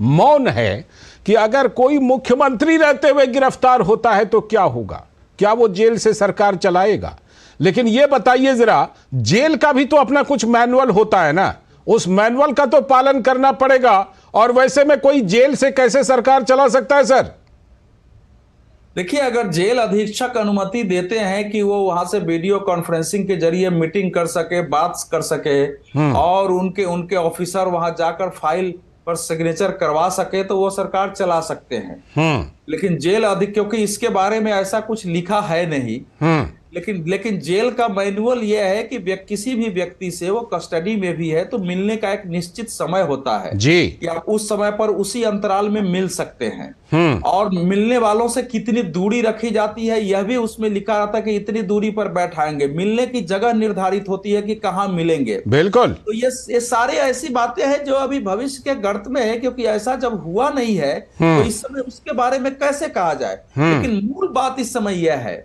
मौन है कि अगर कोई मुख्यमंत्री रहते हुए गिरफ्तार होता है तो क्या होगा? क्या वो जेल से सरकार चलाएगा? लेकिन ये बताइए जरा, जेल का भी तो अपना कुछ मैनुअल होता है ना, उस मैनुअल का तो पालन करना पड़ेगा। और वैसे में कोई जेल से कैसे सरकार चला सकता है सर? देखिए, अगर जेल अधीक्षक अनुमति देते हैं कि वो वहां से वीडियो कॉन्फ्रेंसिंग के जरिए मीटिंग कर सके, बात कर सके और उनके ऑफिसर वहां जाकर फाइल पर सिग्नेचर करवा सके तो वो सरकार चला सकते हैं। लेकिन जेल क्योंकि इसके बारे में ऐसा कुछ लिखा है नहीं। लेकिन जेल का मैनुअल यह है कि किसी भी व्यक्ति से, वो कस्टडी में भी है तो मिलने का एक निश्चित समय होता है जी, कि आप उस समय पर उसी अंतराल में मिल सकते हैं। और मिलने वालों से कितनी दूरी रखी जाती है यह भी उसमें लिखा रहता है कि इतनी दूरी पर बैठाएंगे। मिलने की जगह निर्धारित होती है कि कहाँ मिलेंगे। बिल्कुल। तो ये सारी ऐसी बातें हैं जो अभी भविष्य के गर्त में है, क्योंकि ऐसा जब हुआ नहीं है तो इस समय उसके बारे में कैसे कहा जाए। लेकिन मूल बात इस समय यह है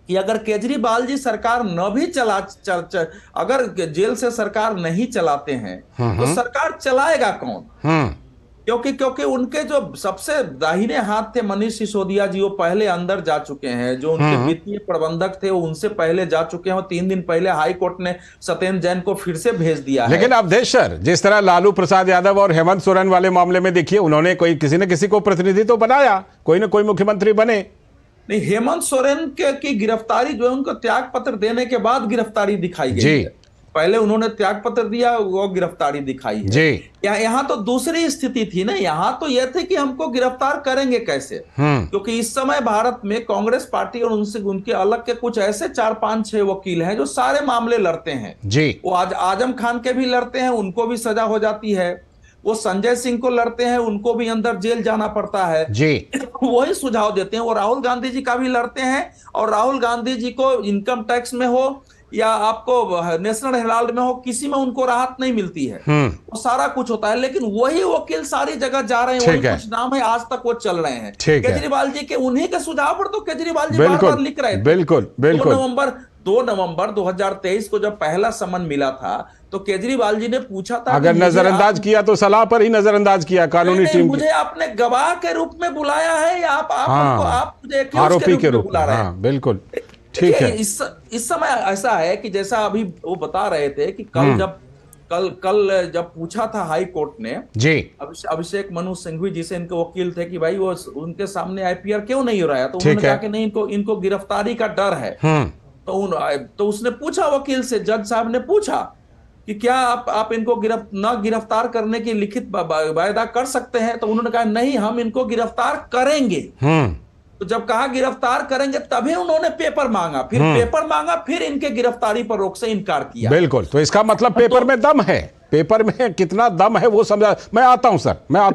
कि अगर केजरीवाल जी सरकार न भी अगर जेल से सरकार नहीं चलाते हैं तो सरकार चलाएगा कौन? क्योंकि उनके जो सबसे दाहिने हाथ थे मनीष सिसोदिया जी, वो पहले अंदर जा चुके हैं। जो उनके वित्तीय प्रबंधक थे वो उनसे पहले जा चुके हैं। 3 दिन पहले हाई कोर्ट ने सत्येंद्र जैन को फिर से भेज दिया है। लेकिन अवधेश सर, जिस तरह लालू प्रसाद यादव और हेमंत सोरेन वाले मामले में देखिए, उन्होंने किसी न किसी को प्रतिनिधि तो बनाया, कोई ना कोई मुख्यमंत्री बने। नहीं, हेमंत सोरेन की गिरफ्तारी जो है उनको त्याग पत्र देने के बाद गिरफ्तारी दिखाई गई है। पहले उन्होंने त्याग पत्र दिया, वो गिरफ्तारी दिखाई है जी। यहाँ तो दूसरी स्थिति थी ना, यहाँ तो यह थे कि हमको गिरफ्तार करेंगे कैसे, क्योंकि इस समय भारत में कांग्रेस पार्टी और उनके अलग के कुछ ऐसे 4-5-6 वकील हैं जो सारे मामले लड़ते हैं जी। वो आज आजम खान के भी लड़ते हैं, उनको भी सजा हो जाती है। वो संजय सिंह को लड़ते हैं, उनको भी अंदर जेल जाना पड़ता है जी। वही सुझाव देते हैं। वो राहुल गांधी जी का भी लड़ते हैं, और राहुल गांधी जी को इनकम टैक्स में हो या आपको नेशनल हेराल्ड में हो, किसी में उनको राहत नहीं मिलती है। वो सारा कुछ होता है, लेकिन वही वकील सारी जगह जा रहे हैं। वही कुछ नाम है, आज तक वो चल रहे हैं केजरीवाल जी के। उन्हीं के सुझाव पर तो केजरीवाल जी बार-बार लिख रहे थे। बिल्कुल। 2 नवंबर 2023 को जब पहला समन मिला था तो केजरीवाल जी ने पूछा था, अगर नजरअंदाज किया तो सलाह पर ही नजरअंदाज किया कानूनी टीम। मुझे आपने गवाह के रूप में बुलाया है या आप मुझे आरोपी के रूप में बुला रहे हैं? बिल्कुल ठीक है। इस समय ऐसा है कि जैसा अभी वो बता रहे थे कि कल जब पूछा था हाई कोर्ट ने जी, अभिषेक मनु सिंघवी जी से, इनके वकील थे कि भाई वो उनके सामने IPR क्यों नहीं हो रहा है, तो उन्होंने कहा कि नहीं, इनको गिरफ्तारी का डर है। तो उसने पूछा वकील से, जज साहब ने पूछा कि क्या आप इनको गिरफ्तार करने की लिखित वायदा कर सकते हैं? तो उन्होंने कहा नहीं, हम इनको गिरफ्तार करेंगे। तो जब कहा गिरफ्तार करेंगे तभी उन्होंने पेपर मांगा, फिर इनके गिरफ्तारी पर रोक से इनकार किया। बिल्कुल, तो इसका मतलब पेपर में दम है। पेपर में कितना दम है वो समझा। मैं आता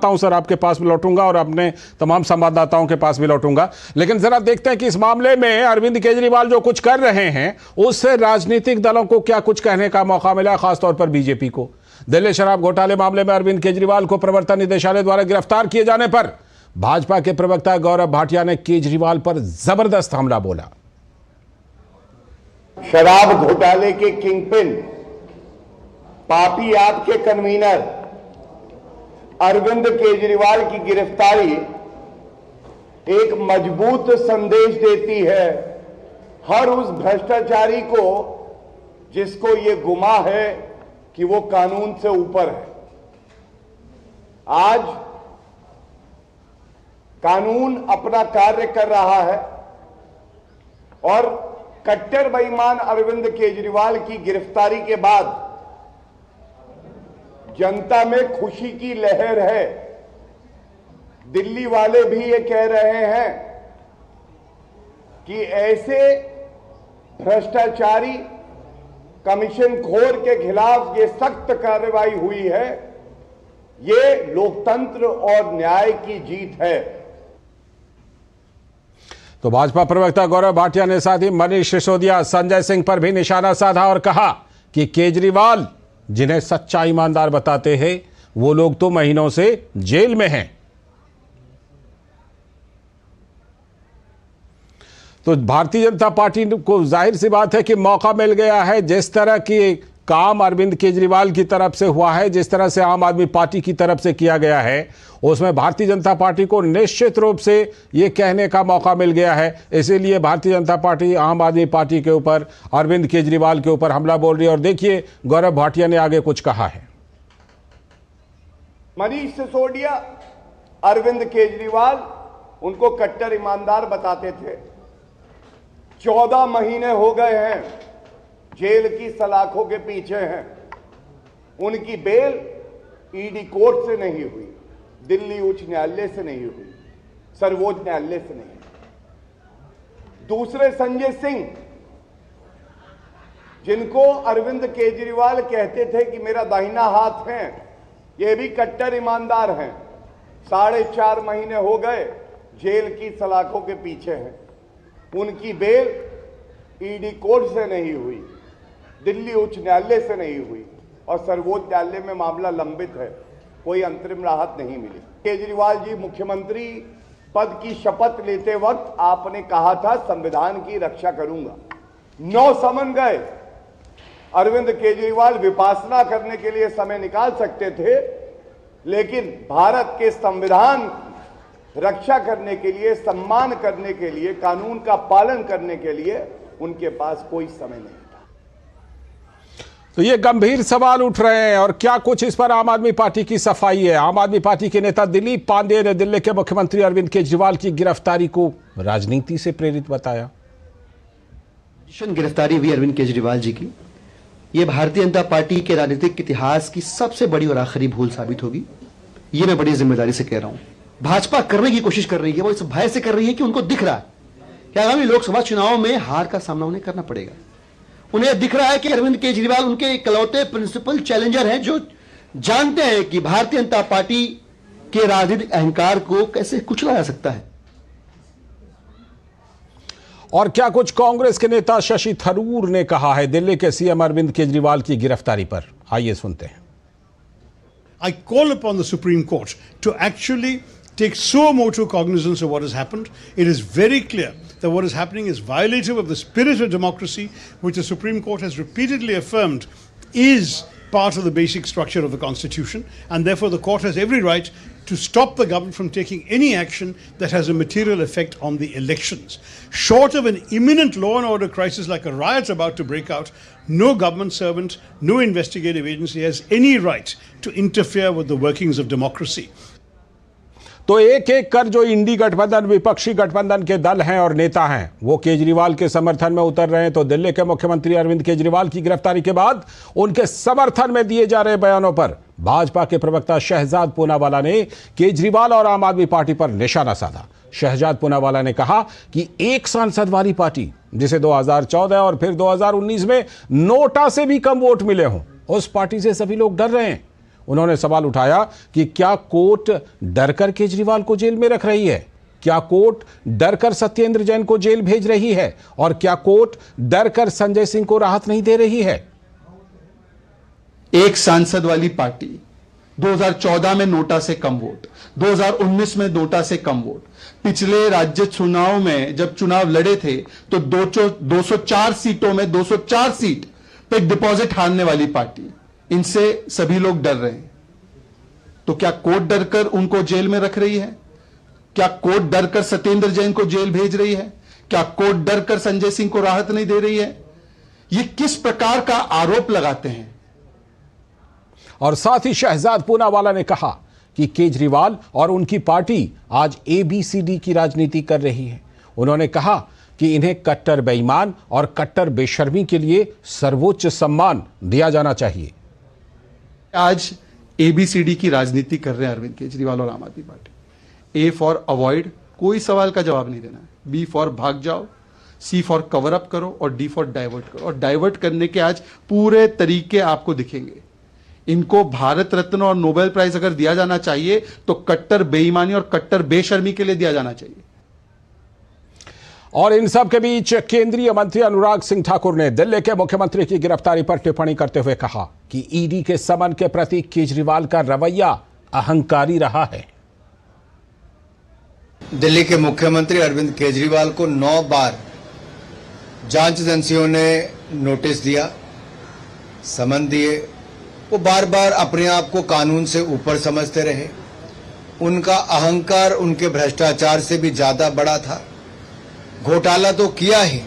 हूं सर आपके पास भी लौटूंगा और अपने तमाम संवाददाताओं के पास भी लौटूंगा, लेकिन जरा देखते हैं कि इस मामले में अरविंद केजरीवाल जो कुछ कर रहे हैं उससे राजनीतिक दलों को क्या कुछ कहने का मौका मिला, खासतौर पर बीजेपी को। दिल्ली शराब घोटाले मामले में अरविंद केजरीवाल को प्रवर्तन निदेशालय द्वारा गिरफ्तार किए जाने पर भाजपा के प्रवक्ता गौरव भाटिया ने केजरीवाल पर जबरदस्त हमला बोला। शराब घोटाले के किंगपिन, पापी आपके कन्वीनर अरविंद केजरीवाल की गिरफ्तारी एक मजबूत संदेश देती है हर उस भ्रष्टाचारी को जिसको ये गुमा है कि वो कानून से ऊपर है। आज कानून अपना कार्य कर रहा है और कट्टर बेईमान अरविंद केजरीवाल की गिरफ्तारी के बाद जनता में खुशी की लहर है। दिल्ली वाले भी ये कह रहे हैं कि ऐसे भ्रष्टाचारी कमीशन खोर के खिलाफ ये सख्त कार्रवाई हुई है, ये लोकतंत्र और न्याय की जीत है। तो भाजपा प्रवक्ता गौरव भाटिया ने साथ ही मनीष सिसोदिया, संजय सिंह पर भी निशाना साधा और कहा कि केजरीवाल जिन्हें सच्चा ईमानदार बताते हैं वो लोग तो महीनों से जेल में हैं। तो भारतीय जनता पार्टी को जाहिर सी बात है कि मौका मिल गया है। जिस तरह की काम अरविंद केजरीवाल की तरफ से हुआ है, जिस तरह से आम आदमी पार्टी की तरफ से किया गया है, उसमें भारतीय जनता पार्टी को निश्चित रूप से ये कहने का मौका मिल गया है। इसीलिए भारतीय जनता पार्टी आम आदमी पार्टी के ऊपर, अरविंद केजरीवाल के ऊपर हमला बोल रही है। और देखिए गौरव भाटिया ने आगे कुछ कहा है। मनीष सिसोदिया, अरविंद केजरीवाल उनको कट्टर ईमानदार बताते थे। 14 महीने हो गए हैं जेल की सलाखों के पीछे हैं। उनकी बेल ईडी कोर्ट से नहीं हुई, दिल्ली उच्च न्यायालय से नहीं हुई, सर्वोच्च न्यायालय से नहीं हुई। दूसरे संजय सिंह, जिनको अरविंद केजरीवाल कहते थे कि मेरा दाहिना हाथ है, ये भी कट्टर ईमानदार हैं। 4.5 महीने हो गए जेल की सलाखों के पीछे हैं। उनकी बेल ईडी कोर्ट से नहीं हुई, दिल्ली उच्च न्यायालय से नहीं हुई और सर्वोच्च न्यायालय में मामला लंबित है, कोई अंतरिम राहत नहीं मिली। केजरीवाल जी, मुख्यमंत्री पद की शपथ लेते वक्त आपने कहा था संविधान की रक्षा करूंगा। 9 समन गए। अरविंद केजरीवाल विपासना करने के लिए समय निकाल सकते थे, लेकिन भारत के संविधान रक्षा करने के लिए, सम्मान करने के लिए, कानून का पालन करने के लिए उनके पास कोई समय नहीं था। तो ये गंभीर सवाल उठ रहे हैं और क्या कुछ इस पर आम आदमी पार्टी की सफाई है। आम आदमी पार्टी के नेता दिलीप पांडे ने दिल्ली के मुख्यमंत्री अरविंद केजरीवाल की गिरफ्तारी को राजनीति से प्रेरित बताया। गिरफ्तारी हुई अरविंद केजरीवाल जी की, ये भारतीय जनता पार्टी के राजनीतिक इतिहास की सबसे बड़ी और आखिरी भूल साबित होगी। ये मैं बड़ी जिम्मेदारी से कह रहा हूं। भाजपा करने की कोशिश कर रही है, वो इस भय से कर रही है कि उनको दिख रहा है कि आगामी लोकसभा चुनाव में हार का सामना उन्हें करना पड़ेगा। उन्हें दिख रहा है कि अरविंद केजरीवाल उनके इकलौते प्रिंसिपल चैलेंजर हैं, जो जानते हैं कि भारतीय जनता पार्टी के राजनीतिक अहंकार को कैसे कुचला जा सकता है। और क्या कुछ कांग्रेस के नेता शशि थरूर ने कहा है दिल्ली के सीएम अरविंद केजरीवाल की गिरफ्तारी पर, आइए सुनते हैं। I call upon the Supreme Court to actually take suo motu cognizance of what has happened. It is very clear that what is happening is violative of the spirit of democracy, which the Supreme Court has repeatedly affirmed is part of the basic structure of the Constitution, and therefore the court has every right to stop the government from taking any action that has a material effect on the elections. Short of an imminent law and order crisis like a riot about to break out, no government servant, no investigative agency has any right to interfere with the workings of democracy. तो एक एक कर जो इंडी गठबंधन, विपक्षी गठबंधन के दल हैं और नेता हैं, वो केजरीवाल के समर्थन में उतर रहे हैं। तो दिल्ली के मुख्यमंत्री अरविंद केजरीवाल की गिरफ्तारी के बाद उनके समर्थन में दिए जा रहे बयानों पर भाजपा के प्रवक्ता शहजाद पूनावाला ने केजरीवाल और आम आदमी पार्टी पर निशाना साधा। शहजाद पूनावाला ने कहा कि एक सांसद वाली पार्टी, जिसे 2014 और फिर 2019 में नोटा से भी कम वोट मिले हों, उस पार्टी से सभी लोग डर रहे हैं। उन्होंने सवाल उठाया कि क्या कोर्ट डरकर केजरीवाल को जेल में रख रही है? क्या कोर्ट डरकर सत्येंद्र जैन को जेल भेज रही है? और क्या कोर्ट डरकर संजय सिंह को राहत नहीं दे रही है? एक सांसद वाली पार्टी, 2014 में नोटा से कम वोट, 2019 में नोटा से कम वोट, पिछले राज्य चुनाव में जब चुनाव लड़े थे तो 204 सीटों में 204 सीट पे डिपॉजिट हारने वाली पार्टी, इनसे सभी लोग डर रहे हैं। तो क्या कोर्ट डरकर उनको जेल में रख रही है? क्या कोर्ट डरकर सत्येंद्र जैन को जेल भेज रही है? क्या कोर्ट डरकर संजय सिंह को राहत नहीं दे रही है? ये किस प्रकार का आरोप लगाते हैं? और साथ ही शहजाद पूनावाला ने कहा कि केजरीवाल और उनकी पार्टी आज ABCD की राजनीति कर रही है। उन्होंने कहा कि इन्हें कट्टर बेईमान और कट्टर बेशर्मी के लिए सर्वोच्च सम्मान दिया जाना चाहिए। आज ABCD की राजनीति कर रहे हैं अरविंद केजरीवाल और आम आदमी पार्टी। A फॉर अवॉइड, कोई सवाल का जवाब नहीं देना है। B फॉर भाग जाओ, C फॉर कवर अप करो और D फॉर डाइवर्ट करो। और डाइवर्ट करने के आज पूरे तरीके आपको दिखेंगे। इनको भारत रत्न और नोबेल प्राइज अगर दिया जाना चाहिए तो कट्टर बेईमानी और कट्टर बेशर्मी के लिए दिया जाना चाहिए। और इन सब के बीच केंद्रीय मंत्री अनुराग सिंह ठाकुर ने दिल्ली के मुख्यमंत्री की गिरफ्तारी पर टिप्पणी करते हुए कहा कि ईडी के समन के प्रति केजरीवाल का रवैया अहंकारी रहा है। दिल्ली के मुख्यमंत्री अरविंद केजरीवाल को 9 बार जांच एजेंसियों ने नोटिस दिया, समन दिए। वो बार बार अपने आप को कानून से ऊपर समझते रहे। उनका अहंकार उनके भ्रष्टाचार से भी ज्यादा बड़ा था। घोटाला तो किया ही,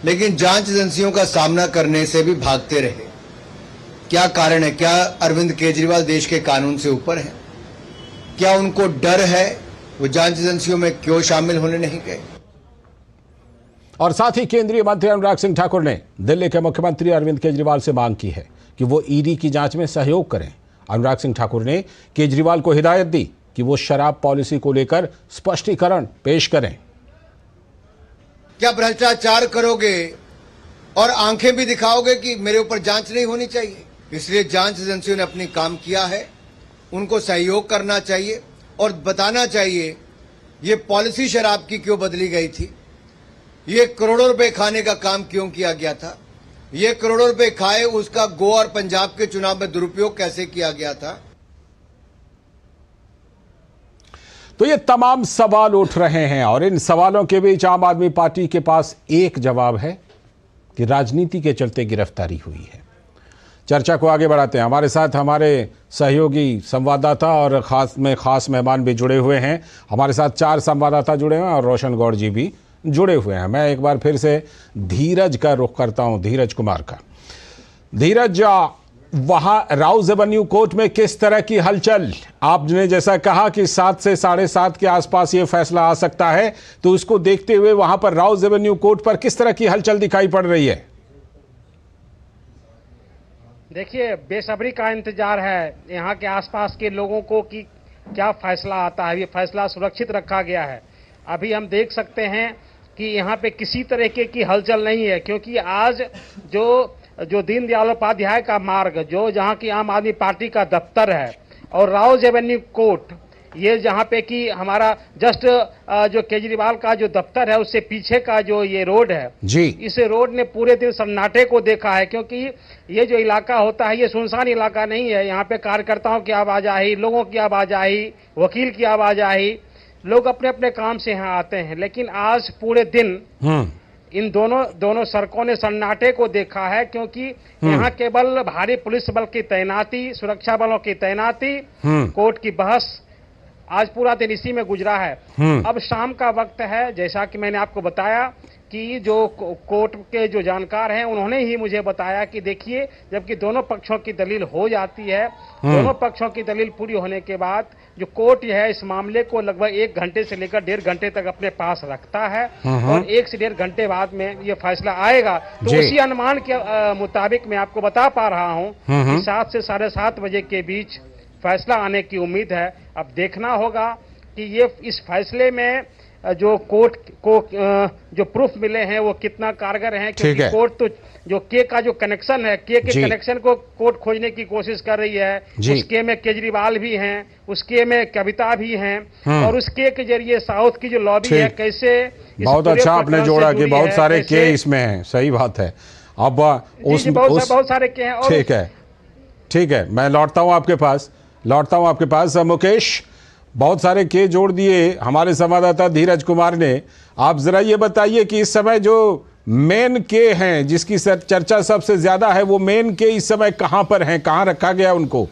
लेकिन जांच एजेंसियों का सामना करने से भी भागते रहे। क्या कारण है? क्या अरविंद केजरीवाल देश के कानून से ऊपर हैं? क्या उनको डर है? वो जांच एजेंसियों में क्यों शामिल होने नहीं गए? और साथ ही केंद्रीय मंत्री अनुराग सिंह ठाकुर ने दिल्ली के मुख्यमंत्री अरविंद केजरीवाल से मांग की है कि वो ईडी की जांच में सहयोग करें। अनुराग सिंह ठाकुर ने केजरीवाल को हिदायत दी कि वो शराब पॉलिसी को लेकर स्पष्टीकरण पेश करें। क्या भ्रष्टाचार करोगे और आंखें भी दिखाओगे कि मेरे ऊपर जांच नहीं होनी चाहिए? इसलिए जांच एजेंसियों ने अपनी काम किया है, उनको सहयोग करना चाहिए और बताना चाहिए ये पॉलिसी शराब की क्यों बदली गई थी, ये करोड़ों रुपए खाने का काम क्यों किया गया था, ये करोड़ों रुपए खाए उसका गोवा और पंजाब के चुनाव में दुरुपयोग कैसे किया गया था। तो ये तमाम सवाल उठ रहे हैं और इन सवालों के बीच आम आदमी पार्टी के पास एक जवाब है कि राजनीति के चलते गिरफ्तारी हुई है। चर्चा को आगे बढ़ाते हैं। हमारे साथ हमारे सहयोगी संवाददाता और खास मेहमान भी जुड़े हुए हैं। हमारे साथ 4 संवाददाता जुड़े हैं और रोशन गौड़ जी भी जुड़े हुए हैं। मैं एक बार फिर से धीरज का रुख करता हूं, धीरज कुमार का। धीरज, वहां राउज एवेन्यू कोर्ट में किस तरह की हलचल? आपने जैसा कहा कि 7 से 7:30 के आसपास ये फैसला आ सकता है, तो उसको देखते हुए वहां पर राउज एवेन्यू कोर्ट पर किस तरह की हलचल दिखाई पड़ रही है? देखिए, बेसब्री का इंतजार है यहाँ के आसपास के लोगों को कि क्या फैसला आता है। ये फैसला सुरक्षित रखा गया है। अभी हम देख सकते हैं कि यहाँ पे किसी तरीके की हलचल नहीं है, क्योंकि आज जो दीनदयाल उपाध्याय का मार्ग, जो जहाँ की आम आदमी पार्टी का दफ्तर है, और राउज एवेन्यू कोर्ट, ये जहाँ पे कि हमारा जस्ट जो केजरीवाल का जो दफ्तर है उससे पीछे का जो ये रोड है जी, इस रोड ने पूरे दिन सन्नाटे को देखा है। क्योंकि ये जो इलाका होता है ये सुनसान इलाका नहीं है। यहाँ पे कार्यकर्ताओं की आवाजाही, लोगों की आवाजाही, वकील की आवाजाही, लोग अपने अपने काम से यहाँ आते हैं। लेकिन आज पूरे दिन इन दोनों सड़कों ने सन्नाटे को देखा है, क्योंकि यहाँ केवल भारी पुलिस बल की तैनाती, सुरक्षा बलों की तैनाती, कोर्ट की बहस आज पूरा दिन इसी में गुजरा है। अब शाम का वक्त है, जैसा कि मैंने आपको बताया कि जो कोर्ट के जो जानकार हैं उन्होंने ही मुझे बताया कि देखिए, जबकि दोनों पक्षों की दलील हो जाती है, दोनों पक्षों की दलील पूरी होने के बाद जो कोर्ट है इस मामले को लगभग 1 घंटे से लेकर 1.5 घंटे तक अपने पास रखता है और 1 से 1.5 घंटे बाद में ये फैसला आएगा। तो उसी अनुमान के मुताबिक मैं आपको बता पा रहा हूँ कि 7 से 7:30 बजे के बीच फैसला आने की उम्मीद है। अब देखना होगा कि ये इस फैसले में जो कोर्ट को जो प्रूफ मिले हैं वो कितना कारगर हैं, क्योंकि कोर्ट तो जो के का जो कनेक्शन है, के कनेक्शन को कोर्ट खोजने की कोशिश कर रही है। उस के में केजरीवाल भी हैं, उस के में कविता भी हैं और उस के जरिए साउथ की जो लॉबी है कैसे। बहुत अच्छा आपने जोड़ा कि बहुत सारे के इसमें हैं, सही बात है। अब बहुत सारे के हैं। ठीक है, मैं लौटता हूं आपके पास। मुकेश, बहुत सारे के जोड़ दिए हमारे संवाददाता धीरज कुमार ने। आप जरा ये बताइए कि इस समय जो मेन के हैं, जिसकी चर्चा सबसे ज्यादा है, वो मेन के इस समय कहां पर हैं, कहां रखा गया उनको,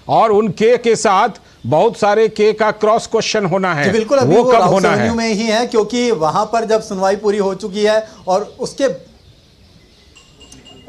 और उन के साथ बहुत सारे के का क्रॉस क्वेश्चन होना है। बिल्कुल, अभी वो कब होना है में ही है, क्योंकि वहां पर जब सुनवाई पूरी हो चुकी है और उसके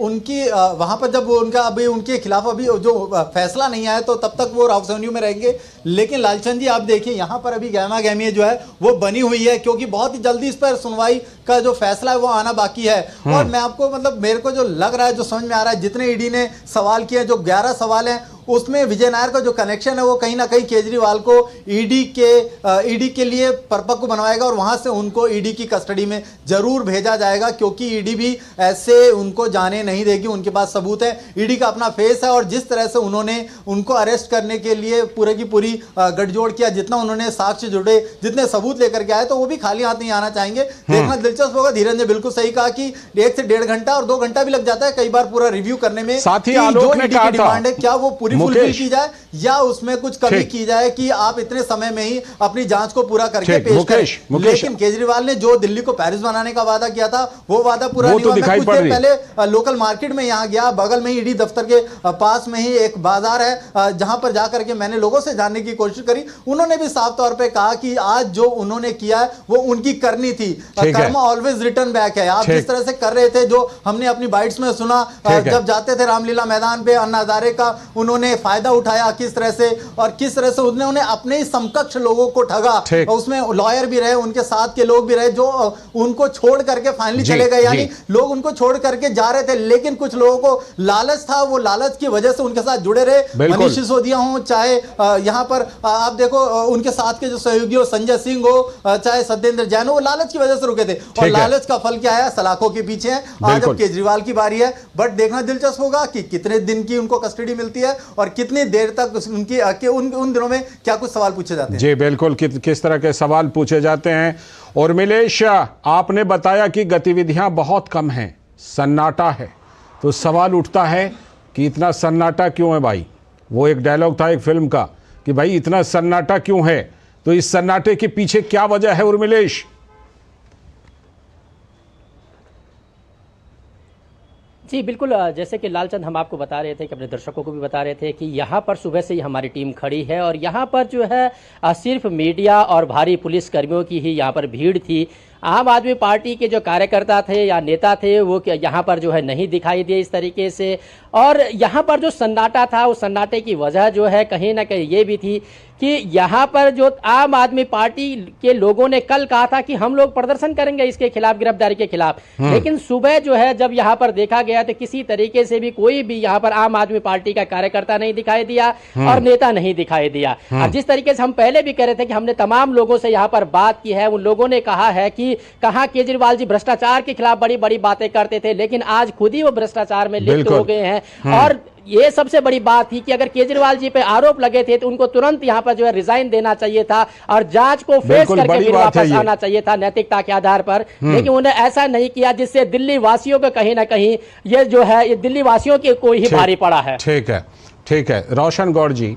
उनकी वहां पर जब उनका अभी उनके खिलाफ अभी जो फैसला नहीं आया तो तब तक वो राउस एवेन्यू में रहेंगे। लेकिन लालचंद जी, आप देखिए यहाँ पर अभी गहमा गहमी जो है वो बनी हुई है, क्योंकि बहुत ही जल्दी इस पर सुनवाई का जो फैसला है वो आना बाकी है। और मैं आपको मेरे को जो लग रहा है, जो समझ में आ रहा है, जितने ईडी ने सवाल किए, जो 11 सवाल हैं, उसमें विजय नायर का जो कनेक्शन है वो कहीं ना कहीं केजरीवाल को ईडी के लिए परिपक्व बनवाएगा और वहां से उनको ईडी की कस्टडी में जरूर भेजा जाएगा, क्योंकि ईडी भी ऐसे उनको जाने नहीं देगी। उनके पास सबूत है, ईडी का अपना फेस है, और जिस तरह से उन्होंने उनको अरेस्ट करने के लिए पूरे की पूरी गठजोड़ किया, जितना उन्होंने साक्ष्य जुड़े, जितने सबूत लेकर के आए, तो वो भी खाली हाथ नहीं आना चाहेंगे। देखना दिलचस्प होगा। धीरज ने बिल्कुल सही कहा कि 1 से 1.5 घंटा और 2 घंटा भी लग जाता है कई बार पूरा रिव्यू करने में। साथ ही आलोक ने कहा था, डिमांड है क्या वो पूरी फुलफिल की जाए या उसमें कुछ कमी की जाए कि आप इतने समय में ही अपनी जांच को पूरा करके पेश करें। लेकिन केजरीवाल ने जो दिल्ली को पेरिस बनाने का वादा किया था वो वादा पूरा नहीं हुआ। मैं कुछ देर पहले लोकल मार्केट में यहाँ गया, बगल में ही ईडी दफ्तर के पास में ही एक बाजार है, जहां पर जाकर के मैंने लोगों से जानने की कोशिश करी। उन्होंने भी साफ तौर पे कहा कि आज जो उन्होंने किया है वो उनकी करनी थी। कर्म ऑलवेज रिटर्न बैक है। आप जिस तरह से कर रहे थे, जो हमने अपनी बाइट्स में सुना, जब जाते थे रामलीला मैदान पे, अन्ना हजारे का उन्होंने फायदा उठाया किस तरह से, और किस तरह से उन्होंने अपने ही समकक्ष लोगों को ठगा। उसमें लॉयर भी रहे, उनके साथ के लोग भी रहे, जो उनको छोड़ करके फाइनली चले गए। यानी लोग उनको छोड़ करके जा रहे थे, लेकिन कुछ लोगों को लालच था, वो लालच की वजह से उनके साथ जुड़े रहे। मनीष सिसोदिया हो, चाहे यहां पर आप देखो उनके साथ के जो सहयोगी हो, संजय सिंह हो, चाहे सत्येंद्र जैन हो, वो लालच की वजह से रुके थे। और लालच का फल क्या है? सलाखों के पीछे है। आज अब केजरीवाल की बारी है, बट देखना दिलचस्प होगा कि कितने दिन की उनको कस्टडी मिलती है और कितनी देर तक उनकी उन दिनों में क्या कुछ सवाल पूछे जाते हैं। जी बिल्कुल, किस तरह के सवाल पूछे जाते हैं। और मिलेश, आपने बताया कि गतिविधियां बहुत कम हैं, सन्नाटा है, तो सवाल उठता है कि इतना सन्नाटा क्यों है भाई। वो एक डायलॉग था एक फिल्म का कि भाई इतना सन्नाटा क्यों है, तो इस सन्नाटे के पीछे क्या वजह है उर्मिलेश? जी बिल्कुल, जैसे कि लालचंद हम आपको बता रहे थे कि अपने दर्शकों को भी बता रहे थे कि यहाँ पर सुबह से ही हमारी टीम खड़ी है और यहाँ पर जो है सिर्फ मीडिया और भारी पुलिस कर्मियों की ही यहाँ पर भीड़ थी। आम आदमी पार्टी के जो कार्यकर्ता थे या नेता थे वो यहाँ पर जो है नहीं दिखाई दिए इस तरीके से। और यहाँ पर जो सन्नाटा था, उस सन्नाटे की वजह जो है कहीं ना कहीं ये भी थी कि यहाँ पर जो आम आदमी पार्टी के लोगों ने कल कहा था कि हम लोग प्रदर्शन करेंगे इसके खिलाफ, गिरफ्तारी के खिलाफ, लेकिन सुबह जो है जब यहाँ पर देखा गया तो किसी तरीके से भी कोई भी यहाँ पर आम आदमी पार्टी का कार्यकर्ता नहीं दिखाई दिया और नेता नहीं दिखाई दिया। और जिस तरीके से हम पहले भी कह रहे थे कि हमने तमाम लोगों से यहाँ पर बात की है, उन लोगों ने कहा है कि कहाँ केजरीवाल जी भ्रष्टाचार के खिलाफ बड़ी बड़ी बातें करते थे, लेकिन आज खुद ही वो भ्रष्टाचार में लिप्त हो गए हैं। और ये सबसे बड़ी बात थी कि अगर केजरीवाल जी पे आरोप लगे थे तो उनको तुरंत यहाँ पर जो है रिजाइन देना चाहिए था और जांच को फेस करके फिर वापस आना चाहिए था नैतिकता के आधार पर, लेकिन उन्हें ऐसा नहीं किया, जिससे दिल्ली वासियों को कहीं ना कहीं ये जो है ये दिल्ली वासियों के को ही भारी पड़ा है। ठीक है रोशन गौड़ जी,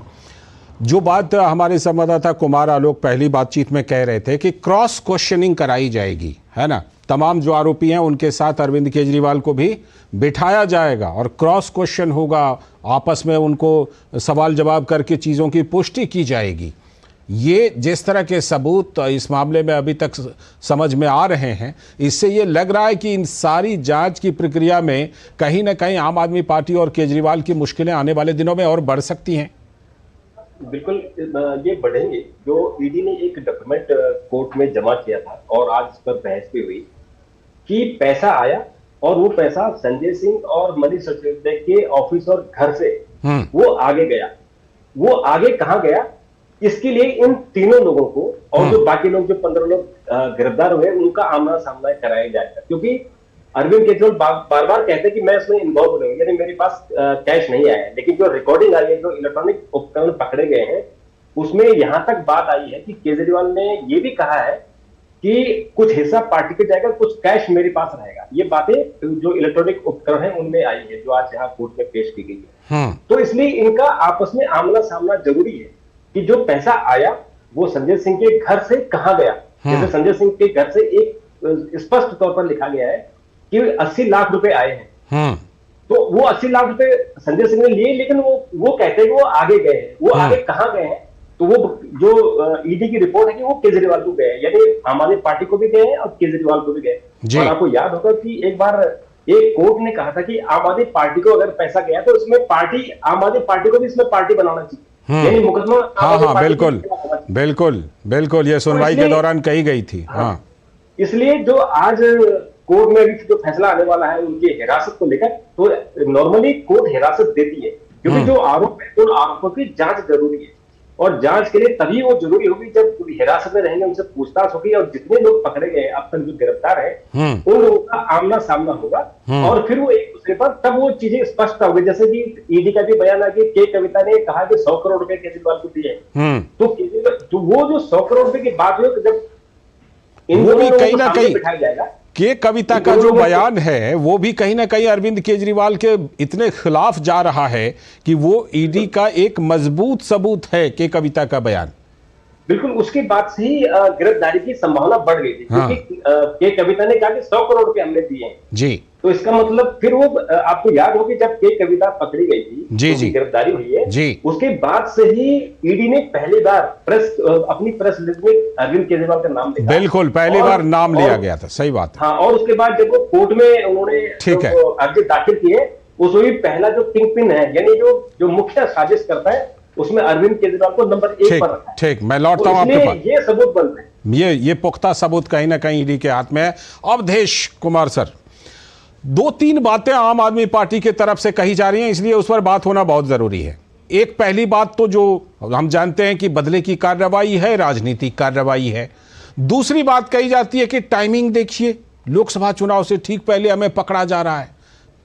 जो बात हमारे संवाददाता कुमार आलोक पहली बातचीत में कह रहे थे कि क्रॉस क्वेश्चनिंग कराई जाएगी, है ना, तमाम जो आरोपी हैं उनके साथ अरविंद केजरीवाल को भी बिठाया जाएगा और क्रॉस क्वेश्चन होगा, आपस में उनको सवाल जवाब करके चीज़ों की पुष्टि की जाएगी। ये जिस तरह के सबूत इस मामले में अभी तक समझ में आ रहे हैं, इससे ये लग रहा है कि इन सारी जांच की प्रक्रिया में कहीं ना कहीं आम आदमी पार्टी और केजरीवाल की मुश्किलें आने वाले दिनों में और बढ़ सकती हैं। बिल्कुल ये बढ़ेंगे। जो ईडी ने एक डॉक्यूमेंट कोर्ट में जमा किया था और आज इस पर बहस भी हुई कि पैसा आया और वो पैसा संजय सिंह और मनीष सिसोदिया के ऑफिस और घर से वो आगे गया। वो आगे कहाँ गया, इसके लिए इन तीनों लोगों को और जो बाकी लोग, जो 15 लोग गिरफ्तार हुए, उनका आमना सामना कराया जाएगा। क्योंकि अरविंद केजरीवाल बार बार कहते हैं कि मैं इसमें इन्वॉल्व नहीं हूं, यानी मेरे पास कैश नहीं आया है। लेकिन जो रिकॉर्डिंग आई है, जो इलेक्ट्रॉनिक उपकरण पकड़े गए हैं, उसमें यहां तक बात आई है कि केजरीवाल ने ये भी कहा है कि कुछ हिस्सा पार्टी को जाएगा, कुछ कैश मेरे पास रहेगा। ये बातें जो इलेक्ट्रॉनिक उपकरण है उनमें आई है, जो आज यहाँ कोर्ट में पेश की गई है। तो इसलिए इनका आपस में आमना सामना जरूरी है कि जो पैसा आया वो संजय सिंह के घर से कहां गया। जैसे संजय सिंह के घर से एक स्पष्ट तौर पर लिखा गया है कि 80 लाख रुपए आए हैं। तो वो 80 लाख रुपए संजय सिंह ने लिए, लेकिन वो कहते हैं कि वो आगे गए हैं। वो आगे कहां गए हैं, तो वो जो ईडी की रिपोर्ट है कि वो केजरीवाल को गए, यानी आम आदमी पार्टी को भी गए हैं और केजरीवाल को भी गए। और आपको याद होगा कि एक बार एक कोर्ट ने कहा था कि आम आदमी पार्टी को अगर पैसा गया तो इसमें पार्टी, आम आदमी पार्टी को भी इसमें पार्टी बनाना चाहिए। यानी मुकदमा, हाँ, बिल्कुल बिल्कुल बिल्कुल, ये सुनवाई के दौरान कही गई थी। हाँ, इसलिए जो आज कोर्ट में भी जो फैसला आने वाला है उनकी हिरासत को लेकर, तो नॉर्मली कोर्ट हिरासत देती है क्योंकि जो आरोप है उन आरोपों की जांच जरूरी है। और जांच के लिए तभी वो जरूरी होगी जब हिरासत में रहेंगे, उनसे पूछताछ होगी और जितने लोग पकड़े गए अब तक जो गिरफ्तार है उन लोगों का आमना सामना होगा और फिर वो एक दूसरे पर तब वो चीजें स्पष्ट होगी। जैसे कि ईडी का भी बयान है कि के कविता ने कहा कि 100 करोड़ रुपए केजरीवाल को दिए, तो वो जो 100 करोड़ रुपए की बात हुई, जब इन दोनों लोगों को सामने बिठाया जाएगा, के कविता का जो बयान है वो भी कहीं ना कहीं अरविंद केजरीवाल के इतने खिलाफ जा रहा है कि वो ईडी का एक मजबूत सबूत है। के कविता का बयान बिल्कुल उसके बाद से ही गिरफ्तारी की संभावना बढ़ गई थी, क्योंकि के कविता ने कहा कि 100 करोड़ रुपए हमने दिए हैं जी। तो इसका मतलब फिर वो आपको याद हो कि जब के कविता पकड़ी गई थी, जी जी, गिरफ्तारी हुई है जी, उसके बाद से ही ईडी ने पहली बार अपनी प्रेस लिस्ट में अरविंद केजरीवाल का नाम लिखा। बिल्कुल, पहली बार नाम लिया गया था, सही बात है। हाँ, और उसके बाद जब वो कोर्ट में उन्होंने अर्जी दाखिल किए, उसमें पहला जो किंग पिन है, यानी जो मुख्य साजिश करता है, उसमें अरविंद केजरीवाल को नंबर 1 पर रखा है। ठीक, मैं लौटता हूं आपके पास। ये सबूत बनते हैं, ये पुख्ता सबूत कहीं ना कहीं ईडी के हाथ में है। अवधेश कुमार सर, 2-3 बातें आम आदमी पार्टी की तरफ से कही जा रही हैं, इसलिए उस पर बात होना बहुत जरूरी है। एक पहली बात तो जो हम जानते हैं कि बदले की कार्रवाई है, राजनीतिक कार्रवाई है। दूसरी बात कही जाती है कि टाइमिंग देखिए, लोकसभा चुनाव से ठीक पहले हमें पकड़ा जा रहा है।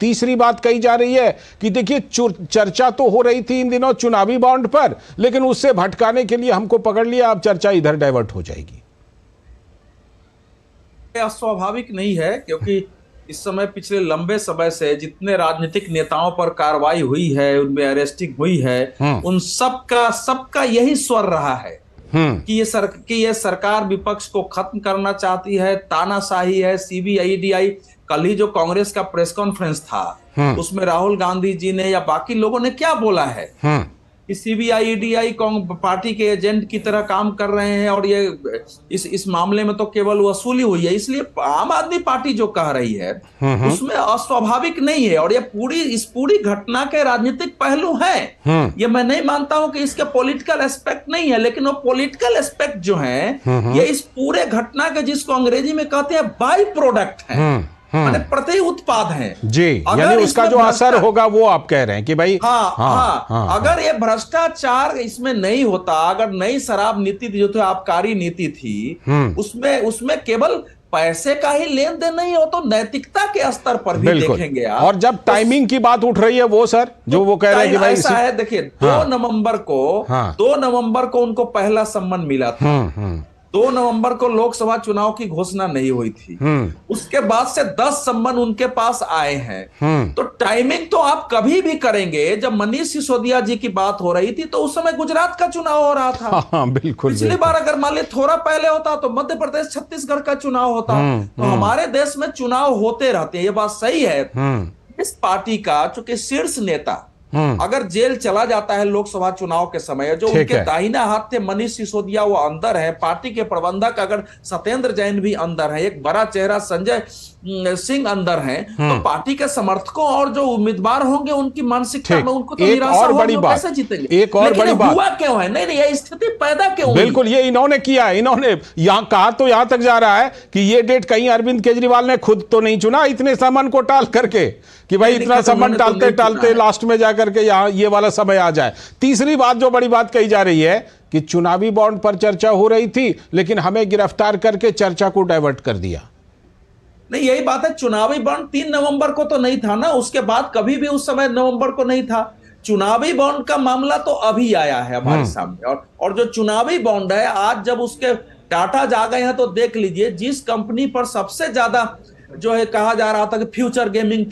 तीसरी बात कही जा रही है कि देखिए चर्चा तो हो रही थी इन दिनों चुनावी बॉन्ड पर, लेकिन उससे भटकाने के लिए हमको पकड़ लिया, अब चर्चा इधर डाइवर्ट हो जाएगी। अस्वाभाविक नहीं है, क्योंकि इस समय पिछले लंबे समय से जितने राजनीतिक नेताओं पर कार्रवाई हुई है, उनमें अरेस्टिंग हुई है, उन सबका यही स्वर रहा है कि ये सरकार विपक्ष को खत्म करना चाहती है, तानाशाही है, सीबीआई। कल ही जो कांग्रेस का प्रेस कॉन्फ्रेंस था उसमें राहुल गांधी जी ने या बाकी लोगों ने क्या बोला है कि सीबीआई ईडीआई पार्टी के एजेंट की तरह काम कर रहे हैं और ये इस मामले में तो केवल वसूली हुई है। इसलिए आम आदमी पार्टी जो कह रही है उसमें अस्वाभाविक नहीं है और ये इस पूरी घटना के राजनीतिक पहलू हैं। ये मैं नहीं मानता हूं कि इसके पॉलिटिकल एस्पेक्ट नहीं है, लेकिन वो पॉलिटिकल एस्पेक्ट जो है ये इस पूरे घटना के, जिसको अंग्रेजी में कहते हैं बाई प्रोडक्ट है, प्रति उत्पाद है जी। यानी उसका जो असर होगा वो आप कह रहे हैं कि भाई अगर ये भ्रष्टाचार इसमें नहीं होता, अगर नई शराब नीति जो थी, आबकारी नीति थी, उसमें केवल पैसे का ही लेन देन नहीं हो तो नैतिकता के स्तर पर भी देखेंगे आप। और जब टाइमिंग की बात उठ रही है वो सर जो वो कह रहे हैं कि भाई ऐसा है, देखिए 2 नवंबर को उनको पहला सम्मन मिला था 2 नवंबर को लोकसभा चुनाव की घोषणा नहीं हुई थी। उसके बाद से 10 सम्मन उनके पास आए हैं। तो टाइमिंग तो आप कभी भी करेंगे। जब मनीष सिसोदिया जी की बात हो रही थी तो उस समय गुजरात का चुनाव हो रहा था। हाँ, बिल्कुल। पिछली बार अगर मान ली थोड़ा पहले होता तो मध्य प्रदेश छत्तीसगढ़ का चुनाव होता। तो हमारे देश में चुनाव होते रहते हैं, ये बात सही है। इस पार्टी का चूंकि शीर्ष नेता अगर जेल चला जाता है लोकसभा चुनाव के समय, जो उनके दाहिना हाथ थे मनीष सिसोदिया वो अंदर है, पार्टी के प्रबंधक अगर सत्येंद्र जैन भी अंदर है, एक बड़ा चेहरा संजय सिंह अंदर हैं, तो पार्टी के समर्थकों और जो उम्मीदवार होंगे उनकी मानसिकता में उनको तो निराशा होगी, कैसे जीतेंगे। एक और बड़ी बात हुआ क्यों है? नहीं, यह स्थिति पैदा क्यों? बिल्कुल, ये इन्होंने किया है। इन्होंने यहां कहा तो यहां तक जा रहा है कि ये डेट कहीं अरविंद केजरीवाल ने खुद तो नहीं चुना, इतने सम्मन को टाल करके कि भाई इतना सम्मन टालते लास्ट में जाकर के यहां ये वाला समय आ जाए। तीसरी बात जो बड़ी बात कही जा रही है कि चुनावी बॉन्ड पर चर्चा हो रही थी, लेकिन हमें गिरफ्तार करके चर्चा को डाइवर्ट कर दिया। नहीं, यही बात है। चुनावी बॉन्ड 3 नवंबर को तो नहीं था ना, उसके बाद कभी भी उस समय नवंबर को नहीं था। चुनावी बॉन्ड का मामला तो अभी आया है हमारे सामने। और जो चुनावी बॉन्ड है, आज जब उसके डाटा जा गए हैं तो देख लीजिए, जिस कंपनी पर सबसे ज्यादा जो है कहा जा रहा था कि फ्यूचर गेमिंग,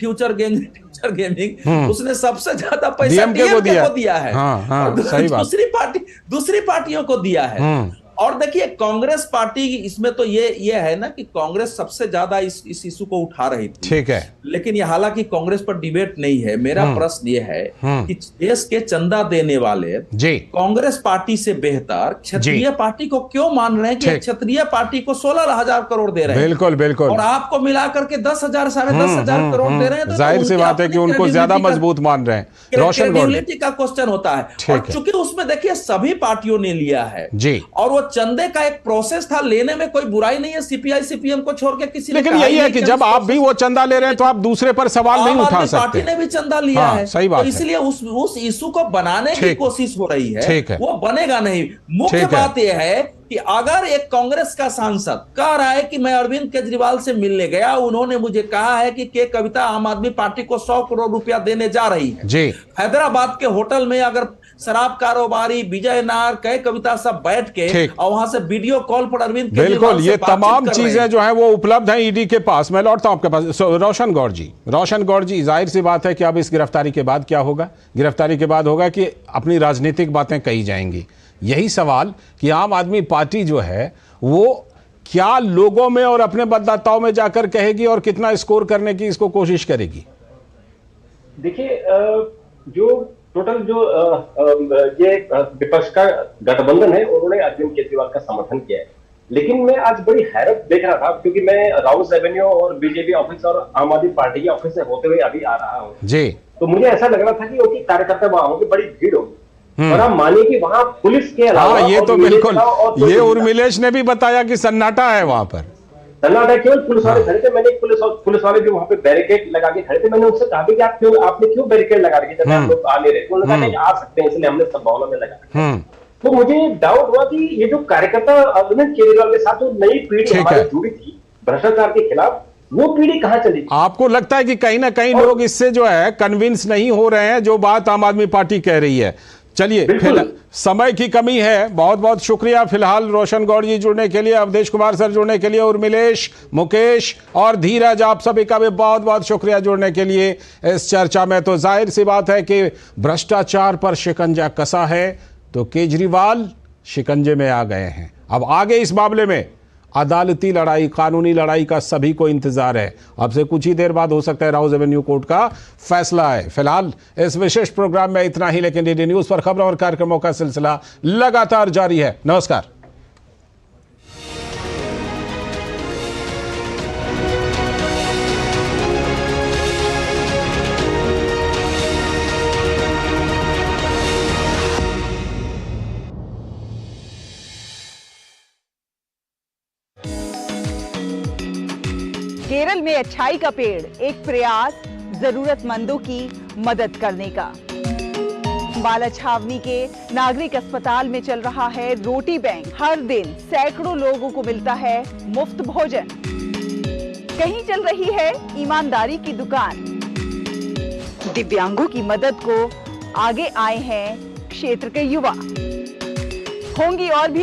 उसने सबसे ज्यादा पैसा डीएमके को दिया है। और दूसरी पार्टियों को दिया है। और देखिए कांग्रेस पार्टी इसमें तो ये है ना कि कांग्रेस सबसे ज्यादा इस इशू को उठा रही थी। ठीक है, लेकिन ये हालांकि कांग्रेस पर डिबेट नहीं है। मेरा प्रश्न ये है कि देश के चंदा देने वाले कांग्रेस पार्टी से बेहतर क्षत्रिय पार्टी को क्यों मान रहे हैं कि क्षत्रिय पार्टी को 16,000 करोड़ दे रहे हैं? बिल्कुल। और आपको मिलाकर के 10,000 साढ़े 10,000 करोड़ दे रहे हैं। तो जाहिर सी बात है कि उनको ज्यादा मजबूत मान रहे हैं। क्रेडिबिलिटी का क्वेश्चन होता है। और चूंकि उसमें देखिए सभी पार्टियों ने लिया है और वो चंदे का एक प्रोसेस था, लेने में कोई बुराई नहीं है, सीपीआई सीपीएम को छोड़ के किसी ने। लेकिन यही है कि जब आप भी वो चंदा ले रहे हैं तो आप दूसरे पर सवाल नहीं उठा सकते। पार्टी ने भी चंदा लिया है, सही बात है। इसलिए उस इशू को बनाने की कोशिश हो रही है, वो बनेगा नहीं। मुख्य बात यह है कि अगर एक कांग्रेस का सांसद कह रहा है कि मैं अरविंद केजरीवाल से मिलने गया, उन्होंने मुझे कहा है कि के कविता आम आदमी पार्टी को 100 करोड़ रुपया देने जा रही है। हैदराबाद के होटल में अगर शराब कारोबारी विजय नायर, के कविता सब बैठ के और वहां से वीडियो कॉल पर अरविंद केजरीवाल बिल्कुल, ये तमाम चीजें जो है वो उपलब्ध हैं ईडी के पास। मैं लौटता हूं आपके पास। रोशन गौड़ जी, जाहिर सी बात है कि अब इस गिरफ्तारी के बाद क्या होगा? गिरफ्तारी के बाद होगा कि अपनी राजनीतिक बातें कही जाएंगी। यही सवाल कि आम आदमी पार्टी जो है वो क्या लोगों में और अपने मतदाताओं में जाकर कहेगी और कितना स्कोर करने की इसको कोशिश करेगी? देखिए, जो टोटल जो ये विपक्ष का गठबंधन है, उन्होंने अरविंद केजरीवाल का समर्थन किया है। लेकिन मैं आज बड़ी हैरत देख रहा था, क्योंकि मैं राउस एवेन्यू और बीजेपी ऑफिस और आम आदमी पार्टी के ऑफिस से होते हुए अभी आ रहा हूँ जी। तो मुझे ऐसा लग रहा था कि उनकी कार्यकर्ता वहां होंगे, बड़ी भीड़ होगी। और आप मानिए कि वहां पुलिस के अलावा ये तो बिल्कुल, ये उर्मिलेश ने भी बताया कि सन्नाटा है वहां पर। सन्नाटा केवल पुलिस वाले खड़े थे। मैंने पुलिस वाले जो वहां पे बैरिकेड लगा के खड़े थे, मैंने उनसे कहा कि आपने क्यों बैरिकेड लगा रखी जब आप लोग आ नहीं रहे? उन्होंने कहा कि आ सकते हैं, इसलिए हमने संभावना में लगा। तो मुझे डाउट हुआ कि ये जो कार्यकर्ता अरविंद केजरीवाल के साथ जो नई पीढ़ी हमारी जुड़ी थी भ्रष्टाचार के खिलाफ, वो पीढ़ी कहां चली? आपको लगता है कि कहीं ना कहीं लोग इससे जो है कन्विंस नहीं हो रहे हैं जो बात आम आदमी पार्टी कह रही है? चलिए, समय की कमी है। बहुत बहुत शुक्रिया फिलहाल रोशन गौड़ जी जुड़ने के लिए, अवधेश कुमार सर जुड़ने के लिए, उर्मिलेश, मुकेश और धीरज, आप सभी का भी बहुत बहुत शुक्रिया जुड़ने के लिए इस चर्चा में। तो जाहिर सी बात है कि भ्रष्टाचार पर शिकंजा कसा है तो केजरीवाल शिकंजे में आ गए हैं। अब आगे इस मामले में अदालती लड़ाई, कानूनी लड़ाई का सभी को इंतजार है। अब से कुछ ही देर बाद हो सकता है राउस एवेन्यू कोर्ट का फैसला है। फिलहाल इस विशेष प्रोग्राम में इतना ही, लेकिन डीडी न्यूज पर खबरों और कार्यक्रमों का सिलसिला लगातार जारी है। नमस्कार। केरल में अच्छाई का पेड़, एक प्रयास जरूरतमंदों की मदद करने का। बाला छावनी के नागरिक अस्पताल में चल रहा है रोटी बैंक। हर दिन सैकड़ों लोगों को मिलता है मुफ्त भोजन। कहीं चल रही है ईमानदारी की दुकान। दिव्यांगों की मदद को आगे आए हैं क्षेत्र के युवा। होंगी और भी